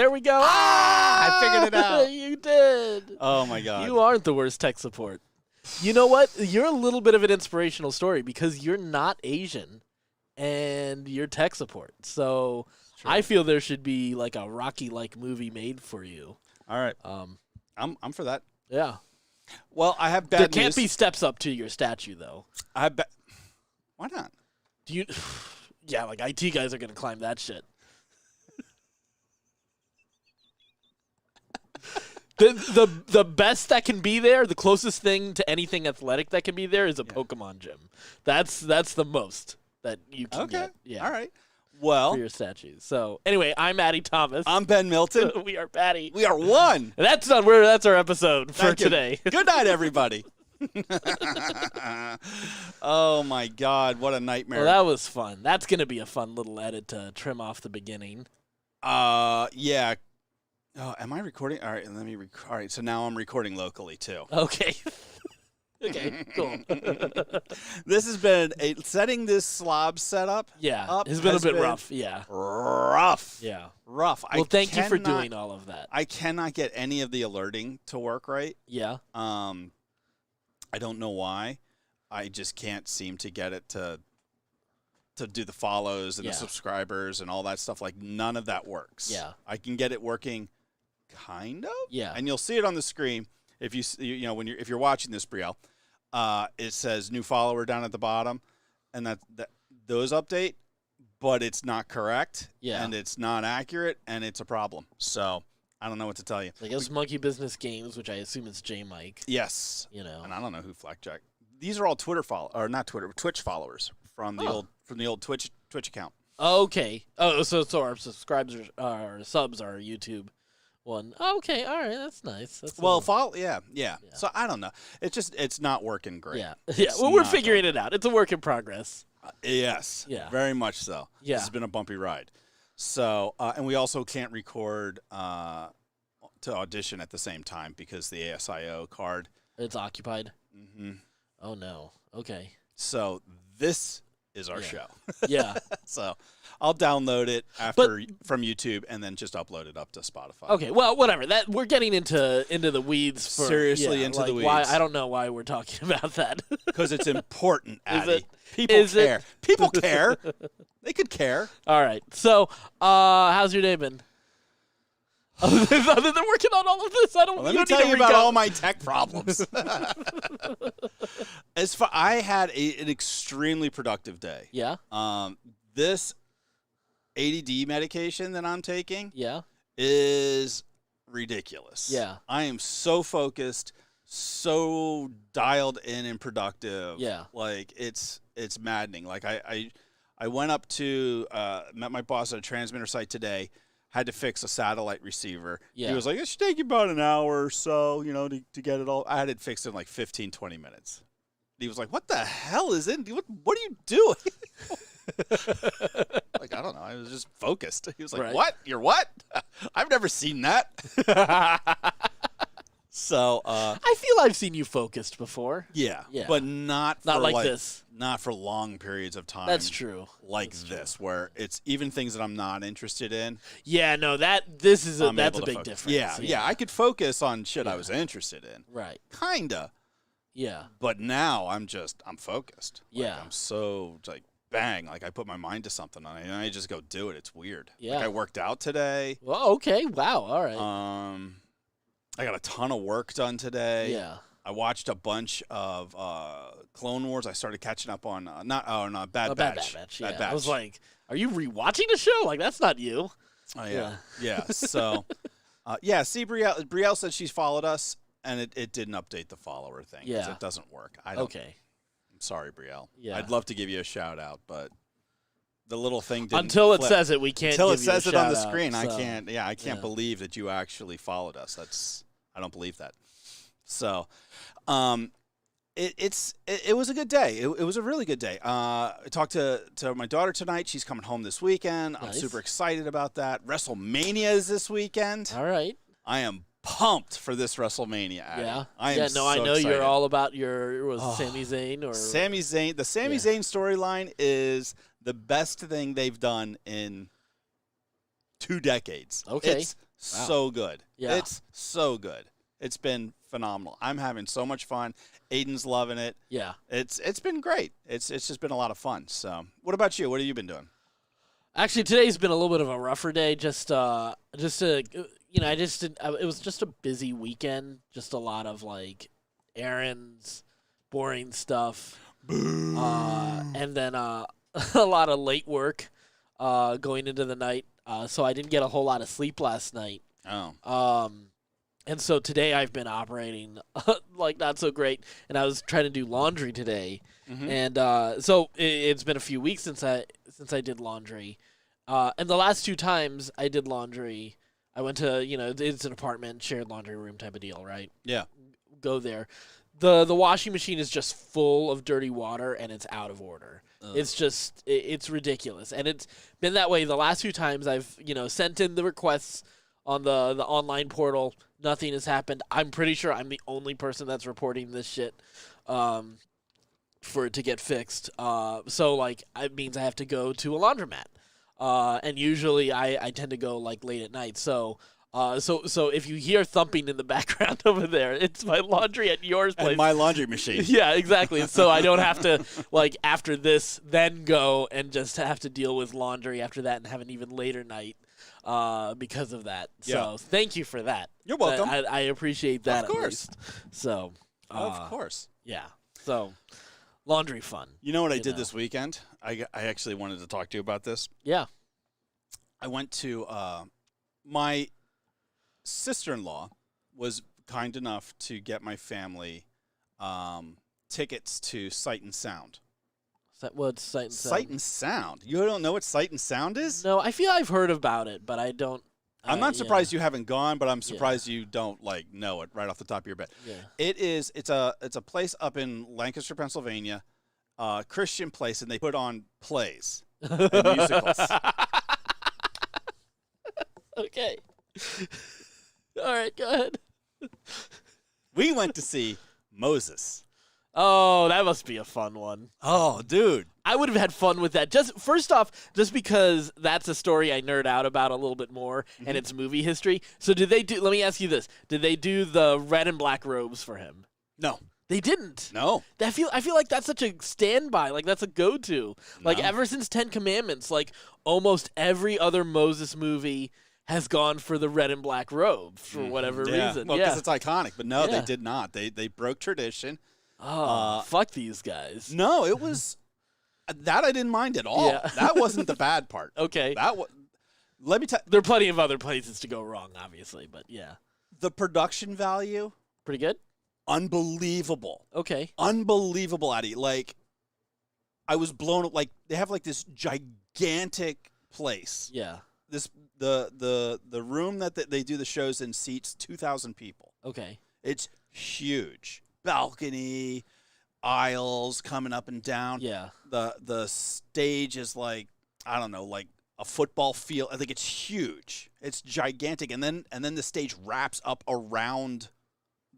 There we go. I figured it out. You did. Oh, my God. You aren't the worst tech support. You know what? You're a little bit of an inspirational story because you're not Asian and you're tech support. So I feel there should be like a Rocky-like movie made for you. All right. I'm for that. Yeah. Well, I have bad There news. can't be steps up to your statue, though. Why not? Do you? Yeah, like IT guys are going to climb that shit. The best that can be there, the closest thing to anything athletic that can be there is a Pokemon gym. That's the most that you can get. Yeah. All right. Well, for your statues. So anyway, I'm Addie Thomas. I'm Ben Milton. We are Baddy. We are one. That's our episode for today. Good night, everybody. Oh my God, what a nightmare. Well, that was fun. That's gonna be a fun little edit to trim off the beginning. Yeah. Oh, am I recording? All right, all right, so now I'm recording locally too. Okay. Okay, cool. This has been setting this slob setup. Yeah, it's been a bit rough. Yeah, rough. Yeah, rough. Well, thank you for doing all of that. I cannot get any of the alerting to work right. Yeah. I don't know why. I just can't seem to get it to do the follows and the subscribers and all that stuff. Like none of that works. Yeah. I can get it working, kind of. Yeah. And you'll see it on the screen if if you're watching this, Brielle. It says new follower down at the bottom, and that those update, but it's not correct. Yeah. And it's not accurate, and it's a problem. So I don't know what to tell you. I guess Monkey Business Games, which I assume is J Mike. Yes. You know. And I don't know who Flackjack. These are all Twitch followers from the old Twitch account. Okay. Oh, so our subscribers, our subs are YouTube one. Okay. All right. That's nice. That's follow. Yeah. So I don't know. It's not working great. Yeah. Yeah. Well, we're figuring it out. It's a work in progress. Yes. Yeah. Very much so. Yeah. This has been a bumpy ride. So, and we also can't record to audition at the same time because the ASIO card. It's occupied. Mm-hmm. Oh no. Okay. So this is our show. Yeah. So I'll download it from YouTube and then just upload it up to Spotify. Okay. Well, whatever. That we're getting into the weeds. Seriously, into the weeds. Why, I don't know why we're talking about that. Because it's important, Addie. Is it? People care. People care. They could care. All right. So, how's your day been? Other than working on all of this, Let me tell you about all my tech problems. I had an extremely productive day. Yeah. This ADD medication that I'm taking. Yeah. Is ridiculous. Yeah. I am so focused, so dialed in and productive. Yeah. Like it's maddening. Like I went up to met my boss at a transmitter site today. Had to fix a satellite receiver. Yeah. He was like, it should take you about an hour or so, to get it all. I had it fixed in like 15, 20 minutes. He was like, what the hell is it? What are you doing? Like, I don't know. I was just focused. He was like, What? You're what? I've never seen that. So I feel I've seen you focused before. Yeah. But not like this. Not for long periods of time. That's true. That's this, where it's even things that I'm not interested in. Yeah, no, that's a big difference. Yeah. I could focus on shit I was interested in. Right. Kinda. Yeah. But now I'm focused. Yeah. Like, I'm so bang, like I put my mind to something and I just go do it. It's weird. Yeah. Like I worked out today. Well, okay. Wow. All right. I got a ton of work done today. Yeah. I watched a bunch of Clone Wars. I started catching up on Bad Batch. Bad Batch. Bad Batch. I was like, are you rewatching the show? Like that's not you. Oh yeah. So see, Brielle said she's followed us and it didn't update the follower thing. Yeah. It doesn't work. Okay. I'm sorry, Brielle. Yeah. I'd love to give you a shout out, but the little thing didn't until it flip. says it, we can't. Until give it says you a it on the shout screen, out, I can't. Yeah, I can't believe that you actually followed us. I don't believe that. So, it was a good day. It was a really good day. I talked to my daughter tonight. She's coming home this weekend. Nice. I'm super excited about that. WrestleMania is this weekend. All right. I am pumped for this WrestleMania. Addie. Yeah. I am. I know excited. you're all about Sami Zayn or Sami Zayn. The Sami Zayn storyline is the best thing they've done in 2 decades. Okay. It's So good. Yeah. It's so good. It's been phenomenal. I'm having so much fun. Aiden's loving it. Yeah. It's been great. It's just been a lot of fun. So, what about you? What have you been doing? Actually, today's been a little bit of a rougher day. It was just a busy weekend. Just a lot of like errands, boring stuff, and then a lot of late work going into the night. So I didn't get a whole lot of sleep last night. Oh. And so today I've been operating like not so great, and I was trying to do laundry today, and so it's been a few weeks since I did laundry, and the last 2 times I did laundry, I went to it's an apartment shared laundry room type of deal, right? Yeah. Go there, the washing machine is just full of dirty water and it's out of order. Ugh. It's just it's ridiculous, and it's been that way the last 2 times I've sent in the requests on the online portal. Nothing has happened. I'm pretty sure I'm the only person that's reporting this shit for it to get fixed. So, like, it means I have to go to a laundromat. And usually I tend to go, like, late at night. So if you hear thumping in the background over there, it's my laundry at yours place. And my laundry machine. Yeah, exactly. So I don't have to, like, after this, then go and just have to deal with laundry after that and have an even later night. Because of that. Yeah. So thank you for that. You're welcome. I appreciate that. Of course. At least. So. Of course. Yeah. So, laundry fun. You know what I did this weekend? I actually wanted to talk to you about this. Yeah. I went to my sister-in-law was kind enough to get my family tickets to Sight and Sound. What's Sight and Sound? Sight and Sound. You don't know what Sight and Sound is? No, I feel I've heard about it, but I don't. I'm not surprised you haven't gone, but I'm surprised you don't know it right off the top of your head. Yeah. It's a place up in Lancaster, Pennsylvania, Christian place, and they put on plays and musicals. Okay. All right, go ahead. We went to see Moses. Oh, that must be a fun one. Oh, dude. I would have had fun with that. First off, because that's a story I nerd out about a little bit more, and it's movie history. So let me ask you this. Did they do the red and black robes for him? No. They didn't. No. I feel like that's such a standby. Like, that's a go-to. Like, No. ever since 10 Commandments, like, almost every other Moses movie has gone for the red and black robe for whatever reason. Well, because it's iconic. But no, Yeah. they did not. They broke tradition. Oh, fuck these guys. No, it was that I didn't mind at all. Yeah. That wasn't the bad part. Okay. Let me tell There are plenty of other places to go wrong, obviously, but yeah. the production value, Pretty good? unbelievable. Okay. Unbelievable, Addy. Like, I was blown up. Like, they have like this gigantic place. Yeah. The room that they do the shows in seats 2,000 people. Okay. It's huge. Balcony, aisles coming up and down. Yeah. The stage is like, I don't know, like a football field. I think it's huge. It's gigantic, and then the stage wraps up around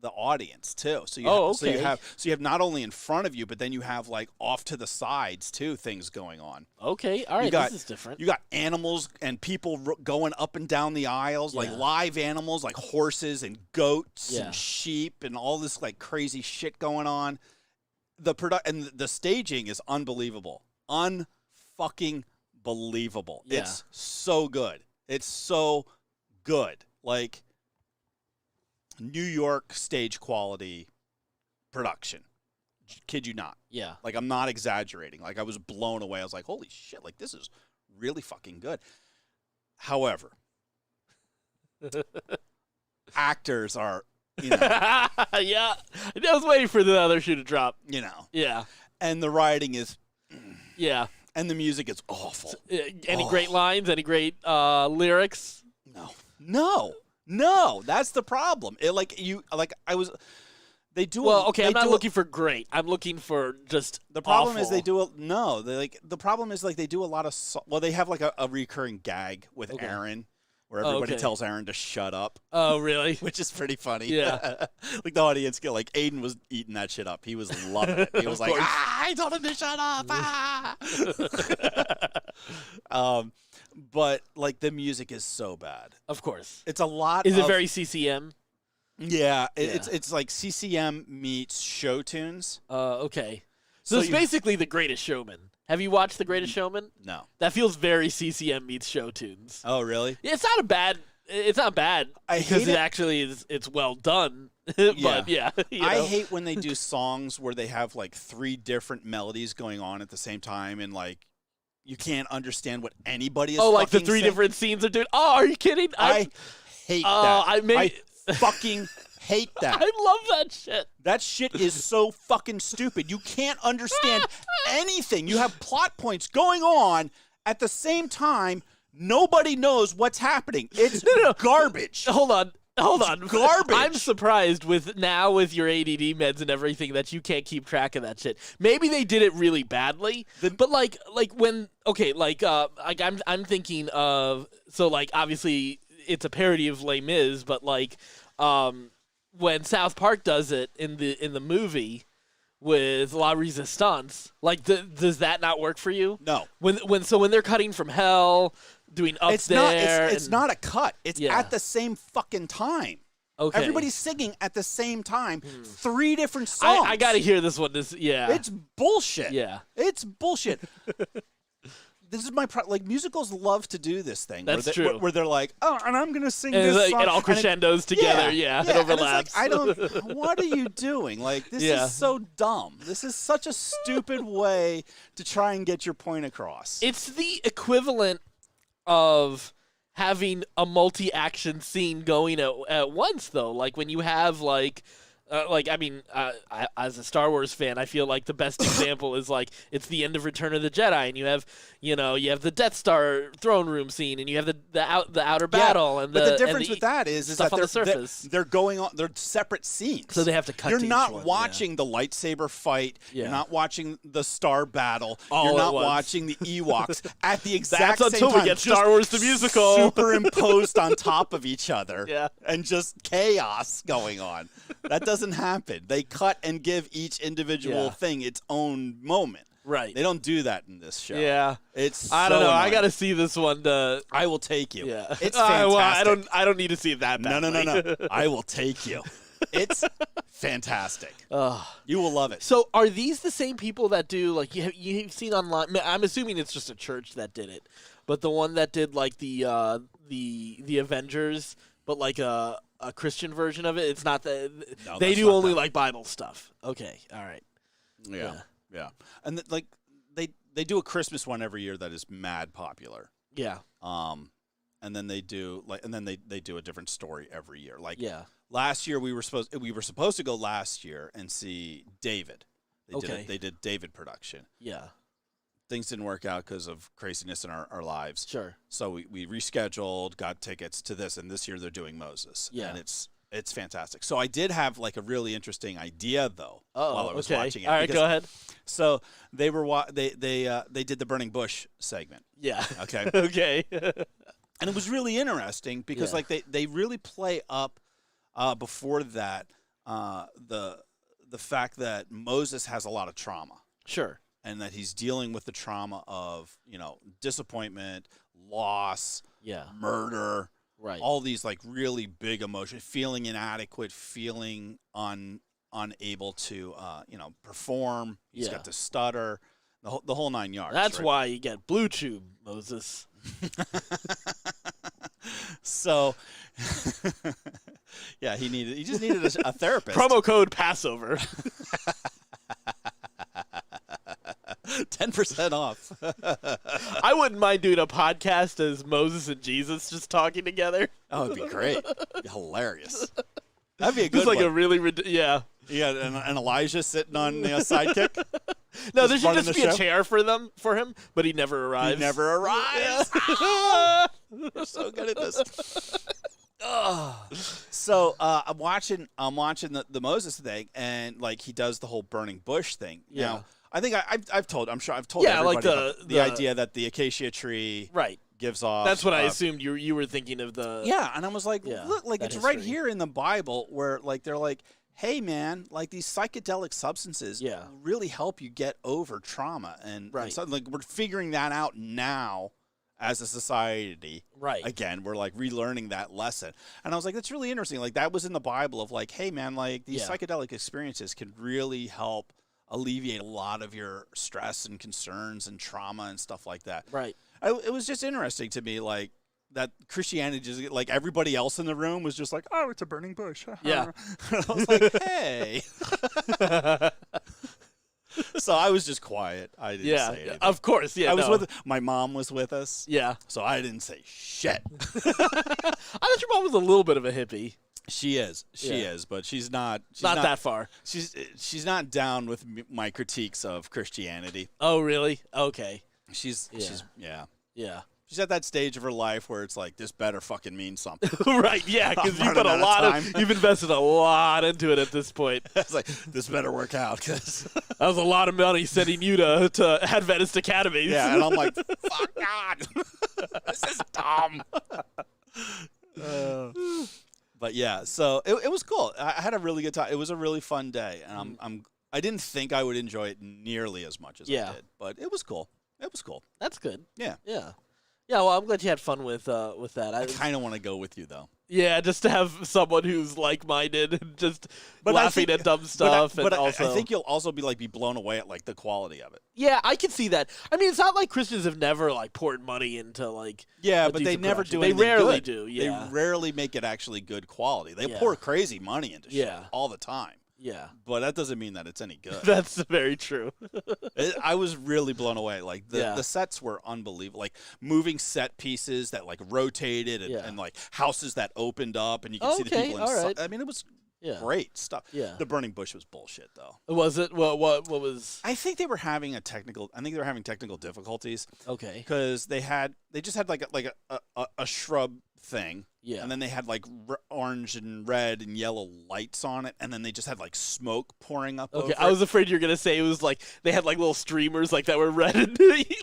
the audience too. So you have not only in front of you, but then you have like off to the sides too, things going on. Okay. All right. This is different. You got animals and people going up and down the aisles, like live animals, like horses and goats and sheep and all this like crazy shit going on. And the staging is unbelievable. Unfucking believable. Yeah. It's so good. It's so good. Like New York stage quality production. Kid you not. Yeah. Like, I'm not exaggerating. Like, I was blown away. I was like, holy shit, like, this is really fucking good. However, actors are, yeah. I was waiting for the other shoe to drop. Yeah. And the writing is, yeah. And the music is awful. Any great lines? Any great lyrics? No, that's the problem. They do. Well, okay, I'm not looking for great. I'm looking for just. The problem awful. is they do. The problem is like they do a lot of. They have like a recurring gag with Aaron, where everybody tells Aaron to shut up. Oh, really? Which is pretty funny. Yeah. Like the audience get like Aiden was eating that shit up. He was loving it. He was like, I told him to shut up. but like the music is so bad. Of course. It's a lot. Is it very CCM? Yeah, it's like CCM meets show tunes. Okay. So it's basically The Greatest Showman. Have you watched The Greatest Showman? No. That feels very CCM meets show tunes. Oh, really? Yeah, it's not a bad. It's not bad because it actually is. It's well done. But yeah, I hate when they do songs where they have like 3 different melodies going on at the same time, and like you can't understand what anybody is. Oh, like the 3 saying. different scenes are doing. Oh, are you kidding? I hate that. I fucking hate that. I love that shit. That shit is so fucking stupid. You can't understand anything. You have plot points going on at the same time. Nobody knows what's happening. It's garbage. Hold on. Garbage. I'm surprised with your ADD meds and everything that you can't keep track of that shit. Maybe they did it really badly, but I'm thinking of, so like obviously it's a parody of Les Mis, but like when South Park does it in the movie with La Resistance, like does that not work for you? No. When they're cutting from hell, doing up there. It's not a cut. It's at the same fucking time. Okay. Everybody's singing at the same time. 3 different songs. I got to hear this one. It's bullshit. Yeah. It's bullshit. This is my like musicals love to do this thing. That's true. Where they're like, oh, and I'm gonna sing and this like, song. It all crescendos together. Yeah, it overlaps. Like, what are you doing? Like, this is so dumb. This is such a stupid way to try and get your point across. It's the equivalent of having a multi-action scene going at once, though. Like when you have as a Star Wars fan, I feel like the best example is like it's the end of Return of the Jedi, and you have the Death Star throne room scene, and you have the outer battle, and but the difference with that is that on the surface. They're going on. They're separate scenes, so they have to cut. You're to not each one, watching the lightsaber fight. Yeah. You're not watching the Star battle. All You're at not once. watching the Ewoks at the exact That's same until time. we get Star Wars the musical superimposed on top of each other. Yeah. And just chaos going on. That doesn't happen. They cut and give each individual thing its own moment. Right. They don't do that in this show. Yeah. It's I don't know. annoying. I got to see this one. I will take you. Yeah. It's fantastic. Well, I don't need to see it that badly. No. I will take you. It's fantastic. You will love it. So are these the same people that do, like, you've seen online? I'm assuming it's just a church that did it, but the one that did like the Avengers, but like a Christian version of it. It's not that they do only like Bible stuff. Okay, all right. Yeah. And they do a Christmas one every year that is mad popular. Yeah. And then they do they do a different story every year. Like last year we were supposed to go last year and see David. They did David production. Yeah. Things didn't work out because of craziness in our lives. Sure. So we rescheduled, got tickets to this, and this year they're doing Moses. Yeah. And it's fantastic. So I did have like a really interesting idea though while I was watching it. All right, go ahead. So they were they did the burning bush segment. Yeah. Okay. Okay. And it was really interesting because like they really play up before that the fact that Moses has a lot of trauma. Sure. And that he's dealing with the trauma of, disappointment, loss, murder, right? All these like really big emotions, feeling inadequate, feeling unable to, perform. He's got to stutter, the whole 9 yards. That's why you get Blue Chew, Moses. So, he just needed a therapist. Promo code Passover. 10% off. I wouldn't mind doing a podcast as Moses and Jesus just talking together. Oh, it'd be great. It'd be hilarious. That'd be a good just like one. a really You got an Elijah sitting on the sidekick. No, there should just be a chair for him, but he never arrives. He never arrives. You're so good at this. So I'm watching the Moses thing, and like he does the whole burning bush thing. Yeah. Now, I think I've told everybody like the idea that the acacia tree gives off. That's what I assumed you were thinking of the. Yeah, and I was like, look, like it's right here in the Bible where like they're like, hey man, like these psychedelic substances really help you get over trauma and so like we're figuring that out now as a society. Right. Again, we're like relearning that lesson. And I was like, that's really interesting. Like that was in the Bible of like, hey man, like these psychedelic experiences can really help alleviate a lot of your stress and concerns and trauma and stuff like that. Right. It was just interesting to me, like, that Christianity just, like, everybody else in the room was just like, oh, it's a burning bush. Yeah. I was like, hey. So I was just quiet. I didn't say anything. Of course, yeah. I was with, my mom was with us. Yeah. So I didn't say shit. I thought your mom was a little bit of a hippie. She is. She is, but she's not that far. She's not down with my critiques of Christianity. Oh, really? Okay. She's Yeah. She's at that stage of her life where it's like, this better fucking mean something. Right, yeah, because you've invested a lot into it at this point. It's like, this better work out, because that was a lot of money sending you to Adventist academies. Yeah, and I'm like, fuck God, this is dumb. But yeah, so it was cool. I had a really good time. It was a really fun day, and I didn't think I would enjoy it nearly as much as I did, but it was cool. It was cool. That's good. Yeah. Yeah. Yeah, well, I'm glad you had fun with that. I kind of want to go with you, though. Yeah, just to have someone who's like-minded and just laughing at dumb stuff. But I think you'll also be blown away at, like, the quality of it. Yeah, I can see that. I mean, it's not like Christians have never, like, poured money into, like, yeah, but they never do anything. They rarely good. do, yeah. They rarely make it actually good quality. They pour crazy money into shit all the time. Yeah. But that doesn't mean that it's any good. That's very true. I was really blown away. Like, the sets were unbelievable. Like, moving set pieces that, like, rotated and like, houses that opened up and you could see the people inside. Right. I mean, it was great stuff. Yeah. The burning bush was bullshit, though. Was it? What was? I think they were having technical difficulties. Okay. Because they just had like a shrub thing. Yeah. And then they had like orange and red and yellow lights on it, and then they just had like smoke pouring up. Okay, I was afraid you were gonna say it was like they had like little streamers like that were red and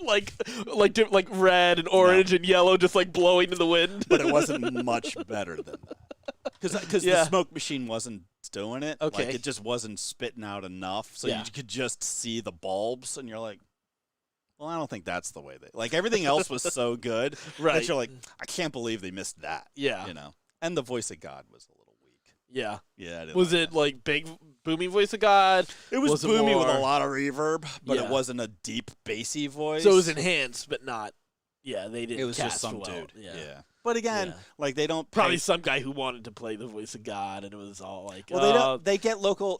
like red and orange and yellow just like blowing in the wind. But it wasn't much better than that because the smoke machine wasn't doing it. Okay. Like, it just wasn't spitting out enough, so you could just see the bulbs, and you're like, well, I don't think that's the way like, everything else was so good that you're like, I can't believe they missed that. Yeah. You know? And the voice of God was a little weak. Yeah. Yeah. Was it like big, boomy voice of God? It was boomy with a lot of reverb, but it wasn't a deep, bassy voice. So it was enhanced, but not, they didn't It was cast just some well. dude. Yeah. But again, like, they don't probably some guy who wanted to play the voice of God, and it was all like, well, they get local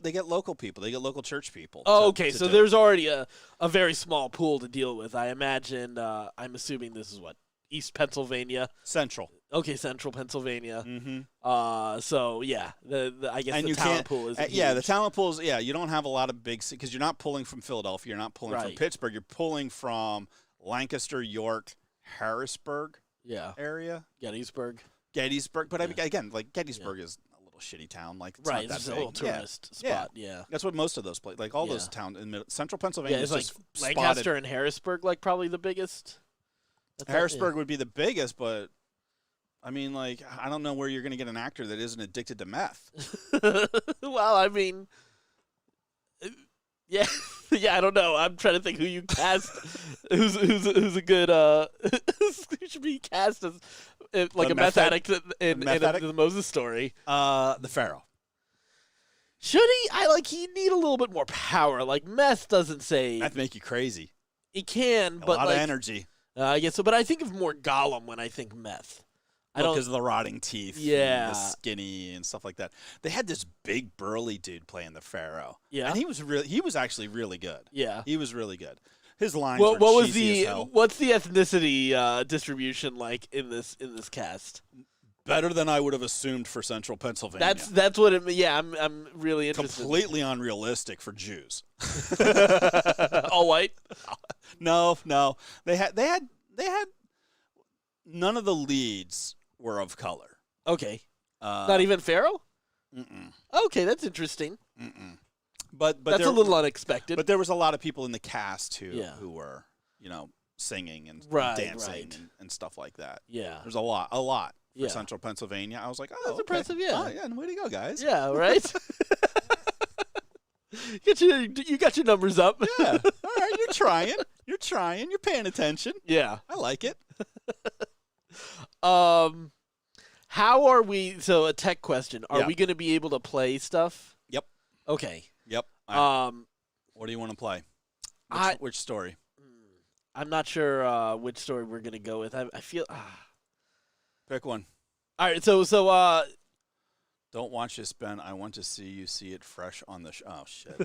people. They get local church people. Oh, okay. So there's already a very small pool to deal with. I imagine. I'm assuming this is what, East Pennsylvania, Central. Okay, Central Pennsylvania. Mm-hmm. So yeah, I guess the talent pool is the talent pool is you don't have a lot of big because you're not pulling from Philadelphia, you're not pulling from Pittsburgh, you're pulling from Lancaster, York, Harrisburg. Yeah. Area. Gettysburg. But I mean, again, like, Gettysburg is a little shitty town. Like, it's not that it's big. A little tourist spot. Yeah. That's what most of those places, like all those towns in Central Pennsylvania. Yeah, it's like Lancaster and Harrisburg, like probably the biggest. Harrisburg would be the biggest, but I mean, like, I don't know where you're going to get an actor that isn't addicted to meth. Well, I mean, yeah. Yeah, I don't know. I'm trying to think who you cast. who's a good who should be cast as like a meth addict in the Moses story. The Pharaoh. Should he? He need a little bit more power. Like, meth doesn't say. That'd make you crazy. It can, but a lot of energy. I guess so. But I think of more Gollum when I think meth. Because of the rotting teeth, and the skinny and stuff like that. They had this big burly dude playing the Pharaoh, yeah, and he was actually really good. Yeah, he was really good. His lines were were cheesy as hell. What's the ethnicity distribution like in this cast? Better than I would have assumed for Central Pennsylvania. That's what it. Yeah, I'm really interested. Completely unrealistic for Jews. All white? No. They had none of the leads were of color. Okay. Not even Pharaoh? Mm-mm. Okay, that's interesting. Mm-mm. But that's a little unexpected. But there was a lot of people in the cast who were, singing and dancing and stuff like that. Yeah. There's a lot for Central Pennsylvania. I was like, oh, that's impressive, yeah. Oh, yeah, and way to go, guys. Yeah, right? You got your numbers up. Yeah. All right, you're trying. You're paying attention. Yeah. I like it. How are we? So a tech question: Are Yeah. we going to be able to play stuff? Yep. Okay. Yep. What do you want to play? Which story? I'm not sure which story we're going to go with. I feel. Pick one. All right. So Don't watch this, Ben. I want to see you see it fresh on the Oh, shit.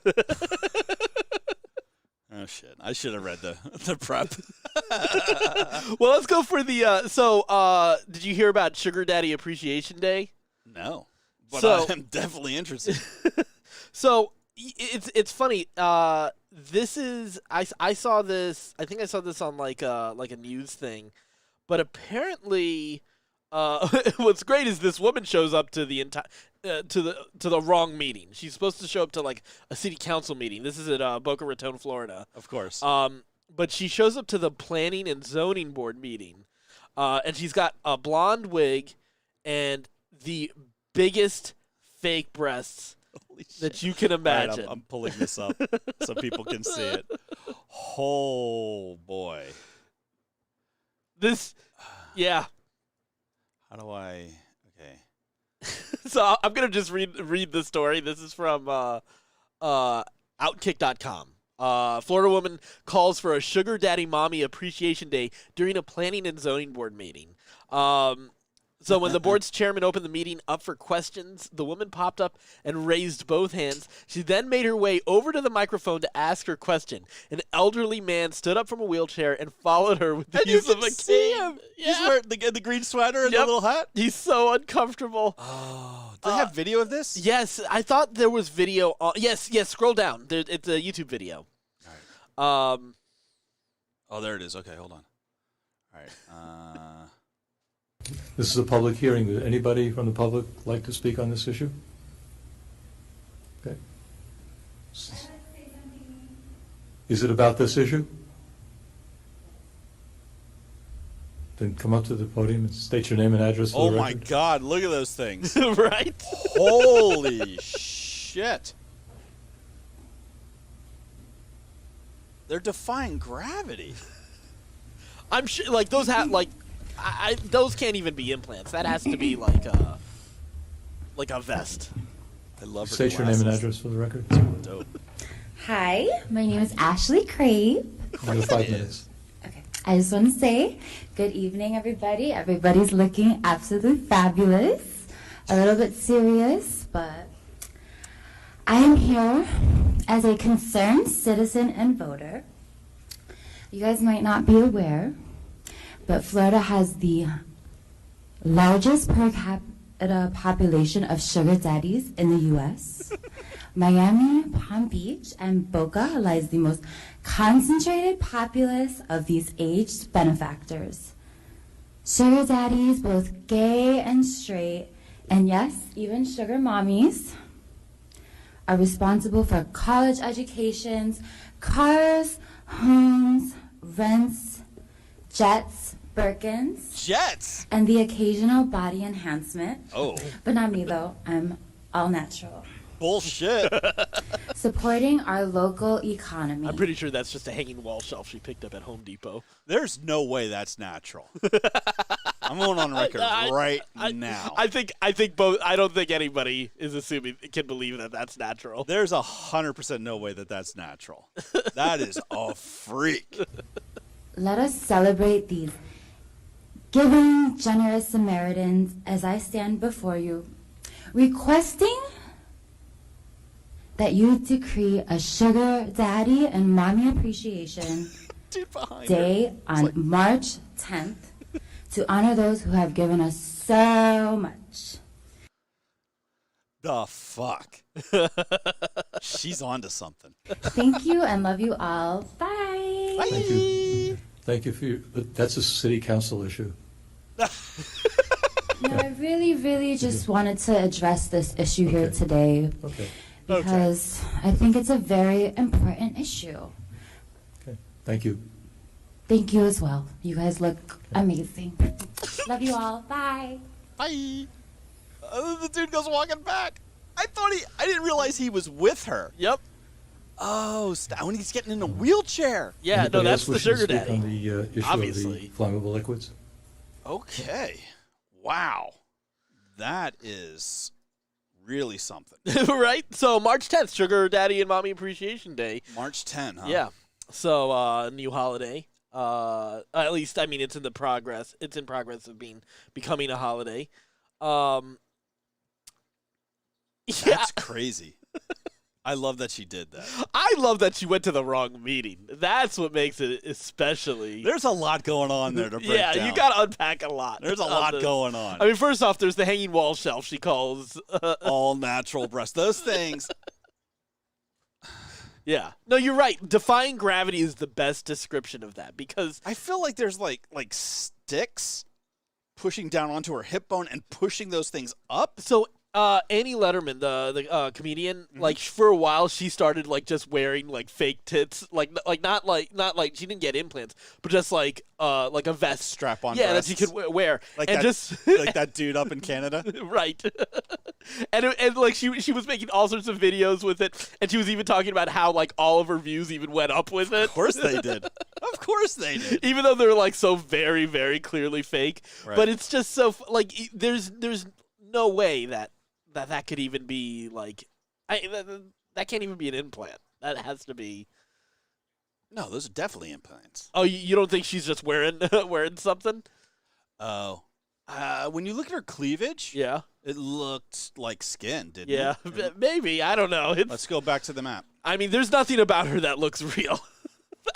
Oh, shit. I should have read the prep. well, let's go for the. Did you hear about Sugar Daddy Appreciation Day? No. But So- I'm definitely interested. So it's funny. This is I saw this. I think I saw this on like a news thing, but apparently, what's great is this woman shows up to the entire to the wrong meeting. She's supposed to show up to like a city council meeting. This is at Boca Raton, Florida. Of course. But she shows up to the planning and zoning board meeting, and she's got a blonde wig and the biggest fake breasts that you can imagine. Right, I'm pulling this up so people can see it. Oh, boy. Yeah. How do I... Okay. So I'm going to just read the story. This is from Outkick.com. Florida woman calls for a Sugar Daddy Mommy Appreciation Day during a planning and zoning board meeting. So when the board's chairman opened the meeting up for questions, the woman popped up and raised both hands. She then made her way over to the microphone to ask her question. An elderly man stood up from a wheelchair and followed her with the use of a cane. Yeah. He's wearing the green sweater and the little hat? He's so uncomfortable. Oh. Do they have video of this? Yes, I thought there was video. Yes, scroll down. It's a YouTube video. All right. Oh, there it is. Okay, hold on. All right. This is a public hearing. Would anybody from the public like to speak on this issue? Okay. Is it about this issue? Then come up to the podium and state your name and address for Oh, the my record. God. Look at those things. Right? Holy shit. They're defying gravity. I'm sure, like those have like, those can't even be implants. That has to be like a vest. I love her State your name and glasses. address for the record. Dope. Hi, my name is Ashley Crave. You have 5 minutes. Okay, I just want to say good evening, everybody. Everybody's looking absolutely fabulous. A little bit serious, but I am here as a concerned citizen and voter. You guys might not be aware, but Florida has the largest per capita population of sugar daddies in the U.S. Miami, Palm Beach, and Boca lies the most concentrated populace of these aged benefactors. Sugar daddies, both gay and straight, and yes, even sugar mommies, are responsible for college educations, cars, homes, rents, jets, Birkins, Jets. and the occasional body enhancement. Oh, But not me, though. I'm all natural. bullshit. Supporting our local economy. I'm pretty sure that's just a hanging wall shelf she picked up at Home Depot. There's no way that's natural. I'm going on record right now. I think both. I don't think anybody is assuming can believe that that's natural. There's 100% no way that that's natural. That is a freak. Let us celebrate these giving, generous Samaritans as I stand before you, requesting that you decree a Sugar Daddy and Mommy Appreciation Dude behind Day on March 10th to honor those who have given us so much. The fuck? She's onto something. Thank you and love you all. Bye. Thank you. Thank you for your, that's a city council issue. No, I really just wanted to address this issue here Okay. today Okay. because I think it's a very important issue. Okay. Thank you. Thank you as well. You guys look amazing. Love you all. Bye. Bye. The dude goes walking back. I didn't realize he was with her. Yep. Oh, when he's getting in a wheelchair. Yeah. Anybody No, that's else the wishing to sugar speak daddy. on the issue Obviously. of the flammable liquids? Okay. Wow. That is really something. Right? So March 10th, Sugar Daddy and Mommy Appreciation Day. March 10, huh? Yeah. So new holiday. At least I mean it's in the progress. It's in progress of becoming a holiday. Yeah. That's crazy. I love that she did that. I love that she went to the wrong meeting. That's what makes it especially. There's a lot going on there to break yeah, down. you got to unpack a lot. There's a lot going on. I mean, first off, there's the hanging wall shelf she calls. All natural breasts. Those things. Yeah. No, you're right. Defying gravity is the best description of that because I feel like there's like sticks pushing down onto her hip bone and pushing those things up. so Annie Letterman, the comedian, like for a while she started like just wearing like fake tits, like not like she didn't get implants, but just like a vest Strap on. yeah, breasts. that she could wear, Like and that, just like that dude up in Canada. right, and like she was making all sorts of videos with it, and she was even talking about how like all of her views even went up with it. Of course they did. Of course they did. Even though they're like so very very clearly fake, Right. but it's just so like there's no way that could even be like that can't even be an implant. That has to be. No, those are definitely implants. Oh, you don't think she's just wearing wearing something? Oh. When you look at her cleavage, Yeah. it looked like skin, didn't Yeah, it? maybe. I don't know. Let's go back to the map. I mean, there's nothing about her that looks real.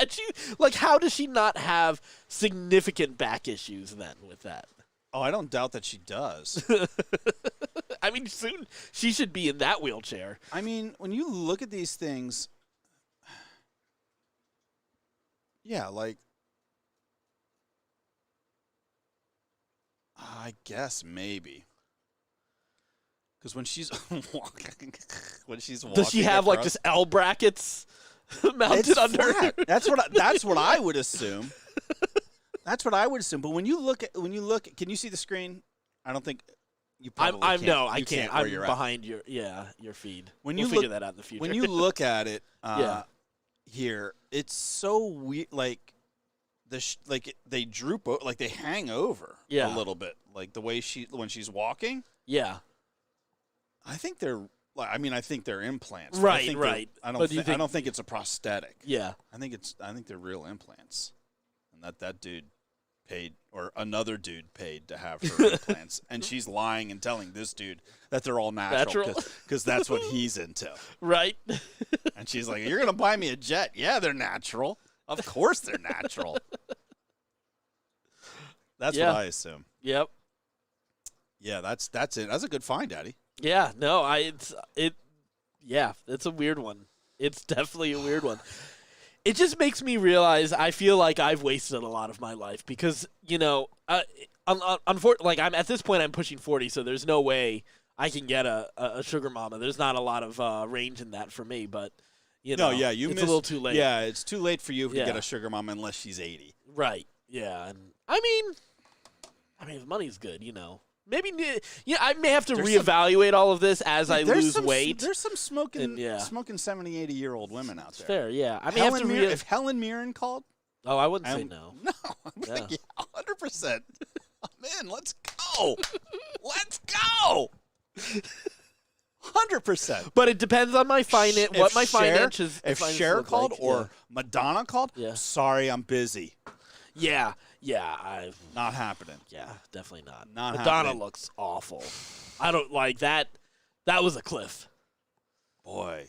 And how does she not have significant back issues then with that? Oh, I don't doubt that she does. I mean, soon she should be in that wheelchair. I mean, when you look at these things, yeah, like, I guess maybe. Because when she's walking, Does she have like across- just L brackets mounted it's under? flat. That's what I would assume. That's what I would assume. But when you look, can you see the screen? I don't think you probably I can't. You can't. where I'm you're at. behind your feed. When we'll you figure look- that out in the future. When you look at it, Yeah. here, it's so weird. Like they droop, like they hang over Yeah. a little bit. Like the way when she's walking. yeah. I think they're. I mean, I think they're implants. Right, I think right. I But do you I think- don't think it's a prosthetic. Yeah. I think they're real implants, and that dude paid, or another dude paid to have her implants, and she's lying and telling this dude that they're all natural because that's what he's into. Right. And she's like, "You're gonna buy me a jet? Yeah, they're natural. Of course they're natural." That's Yeah. what I assume. Yep. Yeah, that's it. That's a good find, Daddy. Yeah, no, it's a weird one. It's definitely a weird one. It just makes me realize I feel like I've wasted a lot of my life because, unfortunately, like I'm at this point I'm pushing 40, so there's no way I can get a sugar mama. There's not a lot of range in that for me, but it's you a little too late. Yeah, it's too late for you to Yeah. get a sugar mama unless she's 80. Right. Yeah, and I mean if money's good, Maybe I may have to There's reevaluate all of this as I There's lose some, weight. There's some smoking, And, yeah. smoking 70, 80-year-old women out It's there. fair, yeah. I may have to If Helen Mirren called, Oh, I wouldn't say I'm- no. No, I'm Yeah. like, 100%. I'm in. Let's go. Let's go. 100%. But it depends on my what my finances. If finances Cher look called like. or Madonna called, Yeah. sorry, I'm busy. yeah, Not happening. definitely not. Not Madonna happening. looks awful. I don't like that. That was a cliff. Boy.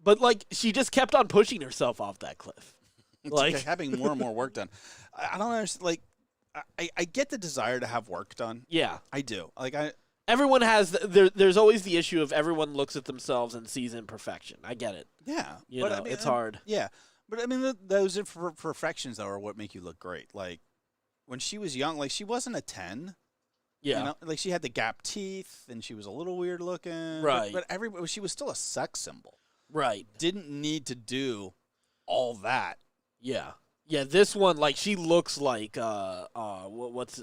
But like she just kept on pushing herself off that cliff. It's Like having more and more work done. I don't understand. Like, I get the desire to have work done. yeah. I do. Like, Everyone has there's always the issue of everyone looks at themselves and sees imperfection. I get it. yeah. You but know, I mean, it's hard. Yeah. But I mean, those imperfections, though, are what make you look great. Like, when she was young, like, she wasn't a 10. Yeah. You know? Like, she had the gap teeth, and she was a little weird looking. Right. But she was still a sex symbol. Right. Didn't need to do all that. Yeah. Yeah, this one, like, she looks like, what's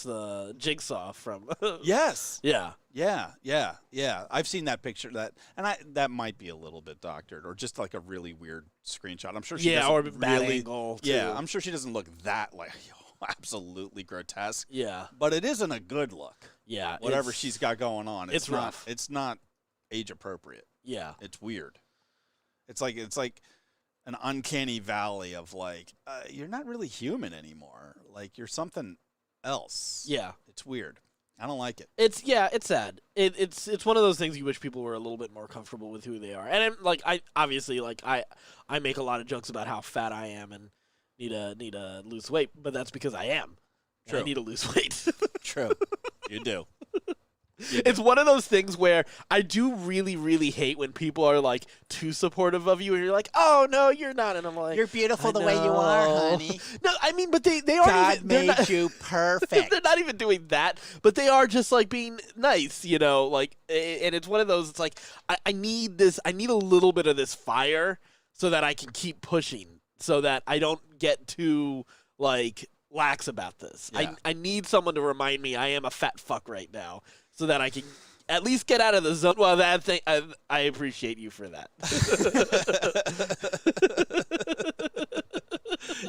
the Jigsaw from? Yes. Yeah. Yeah. I've seen that picture, that might be a little bit doctored, or just like a really weird screenshot. I'm sure she Yeah, doesn't or bad really, angle, Yeah, too. I'm sure she doesn't look that like. absolutely grotesque. Yeah. But it isn't a good look. Yeah. Whatever she's got going on, it's not, rough. It's not age appropriate. Yeah. It's weird. It's like an uncanny valley of like you're not really human anymore. Like you're something else. Yeah. It's weird. I don't like it. It's sad. It's one of those things you wish people were a little bit more comfortable with who they are. And I make a lot of jokes about how fat I am and need to lose weight, but that's because I am. True. I need to lose weight. True. You do. It's one of those things where I do really, really hate when people are like too supportive of you and you're like, oh no, you're not, and I'm like, you're beautiful I the way you are, honey. No, I mean, but they aren't God even, made you perfect. They're not even doing that, but they are just like being nice, you know, like, and it's one of those, it's like, I need this, I need a little bit of this fire so that I can keep pushing, so that I don't get too like lax about this. Yeah. I need someone to remind me I am a fat fuck right now, so that I can at least get out of the zone. Well, that thing, I appreciate you for that.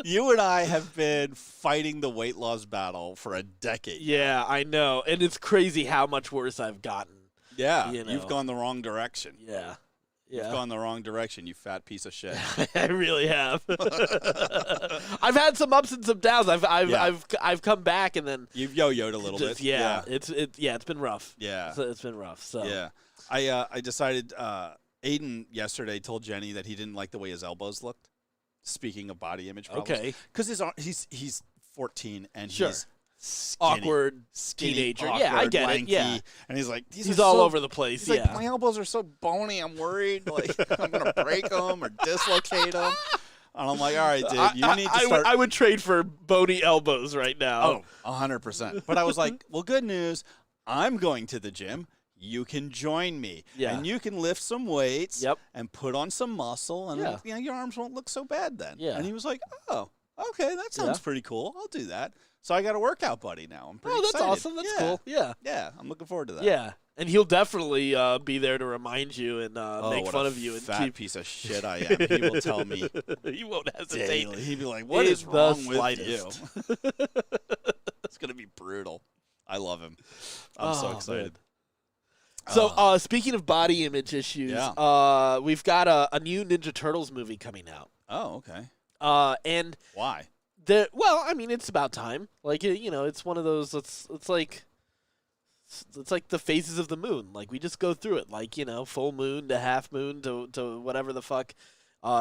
You and I have been fighting the weight loss battle for a decade. Yeah, I know. And it's crazy how much worse I've gotten. Yeah, You know. you've gone the wrong direction. Yeah. You've gone the wrong direction, you fat piece of shit. I really have. I've had some ups and some downs. I've come back and then You've yo-yoed a little just, bit. yeah, it's been rough. Yeah. It's been rough. So Yeah. I decided Aiden yesterday told Jenny that he didn't like the way his elbows looked. Speaking of body image problems. Okay. Because he's 14 and Sure. he's skinny, awkward skinny, teenager. awkward, Yeah, I get lanky, it. Yeah. And he's like, He's all over the place. He's Yeah. like, my elbows are so bony, I'm worried. Like, I'm going to break them or dislocate them. And I'm like, all right, dude, you need to start. I would trade for bony elbows right now. Oh, 100%. But I was like, well, good news. I'm going to the gym. You can join me. Yeah. And you can lift some weights Yep. and put on some muscle. And Yeah. you know, your arms won't look so bad then. Yeah. And he was like, oh, okay, that sounds pretty cool. I'll do that. So I got a workout buddy now. I'm pretty Oh, that's excited. awesome. That's Yeah. cool. Yeah. Yeah, I'm looking forward to that. Yeah. And he'll definitely be there to remind you and make what fun a of you and fat keep. piece of shit I am. He will tell me He won't hesitate. daily. He'd be like, what It's is the wrong with slightest. you? It's going to be brutal. I love him. I'm so Oh, excited. man. So, speaking of body image issues, Yeah. we've got a new Ninja Turtles movie coming out. Oh, okay. And Why? well, I mean, it's about time. Like, you know, it's one of those. It's like the phases of the moon. Like, we just go through it. Like, you know, full moon to half moon to whatever the fuck,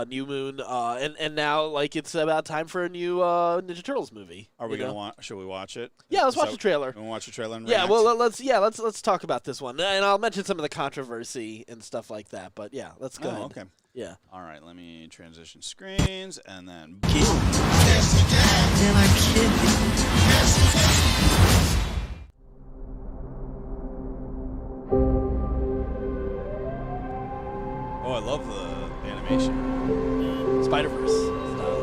new moon. And now, like, it's about time for a new Ninja Turtles movie. Are we you going to know? watch? Should we watch it? Yeah, let's Is watch that- the trailer. We want to watch the trailer and Yeah, react? well, let's talk about this one, and I'll mention some of the controversy and stuff like that. But yeah, let's go ahead. Okay. Yeah. All right, let me transition screens and then. Oh, I love the animation. Spider-Verse style.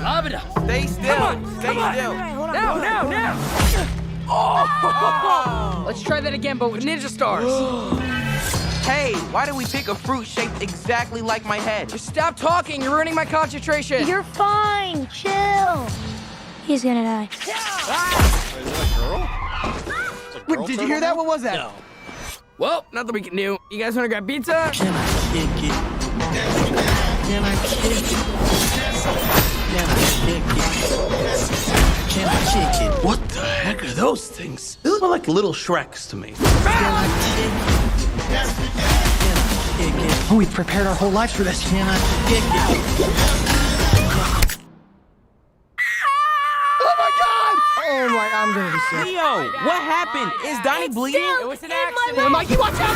Lob it up. Stay still. Stay still. Now. Oh! Let's try that again, but with ninja stars. Hey, why did we pick a fruit shaped exactly like my head? Just stop talking. You're ruining my concentration. You're fine. Chill. He's gonna die. Wait, is that a girl? It's a girl Did you hear that? What was that? No. Well, nothing we can do. You guys want to grab pizza? Can I kick it? Can I kick it? Can I kick it? Can I kick it? What the heck are those things? They look like little Shreks to me. Can I kick it? Can I kick it? Oh, we've prepared our whole lives for this. Can I kick it? Oh my, I'm gonna be sick. Leo, what happened? Is Donnie bleeding? It was an accident. Mikey, watch out!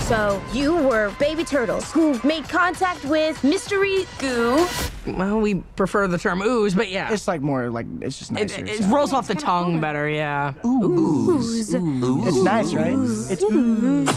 So, you were baby turtles who made contact with mystery goo. Well, we prefer the term ooze, but yeah. It's like more like it's just nicer. It rolls off the tongue better, yeah. Ooze. It's nice, right? It's ooze.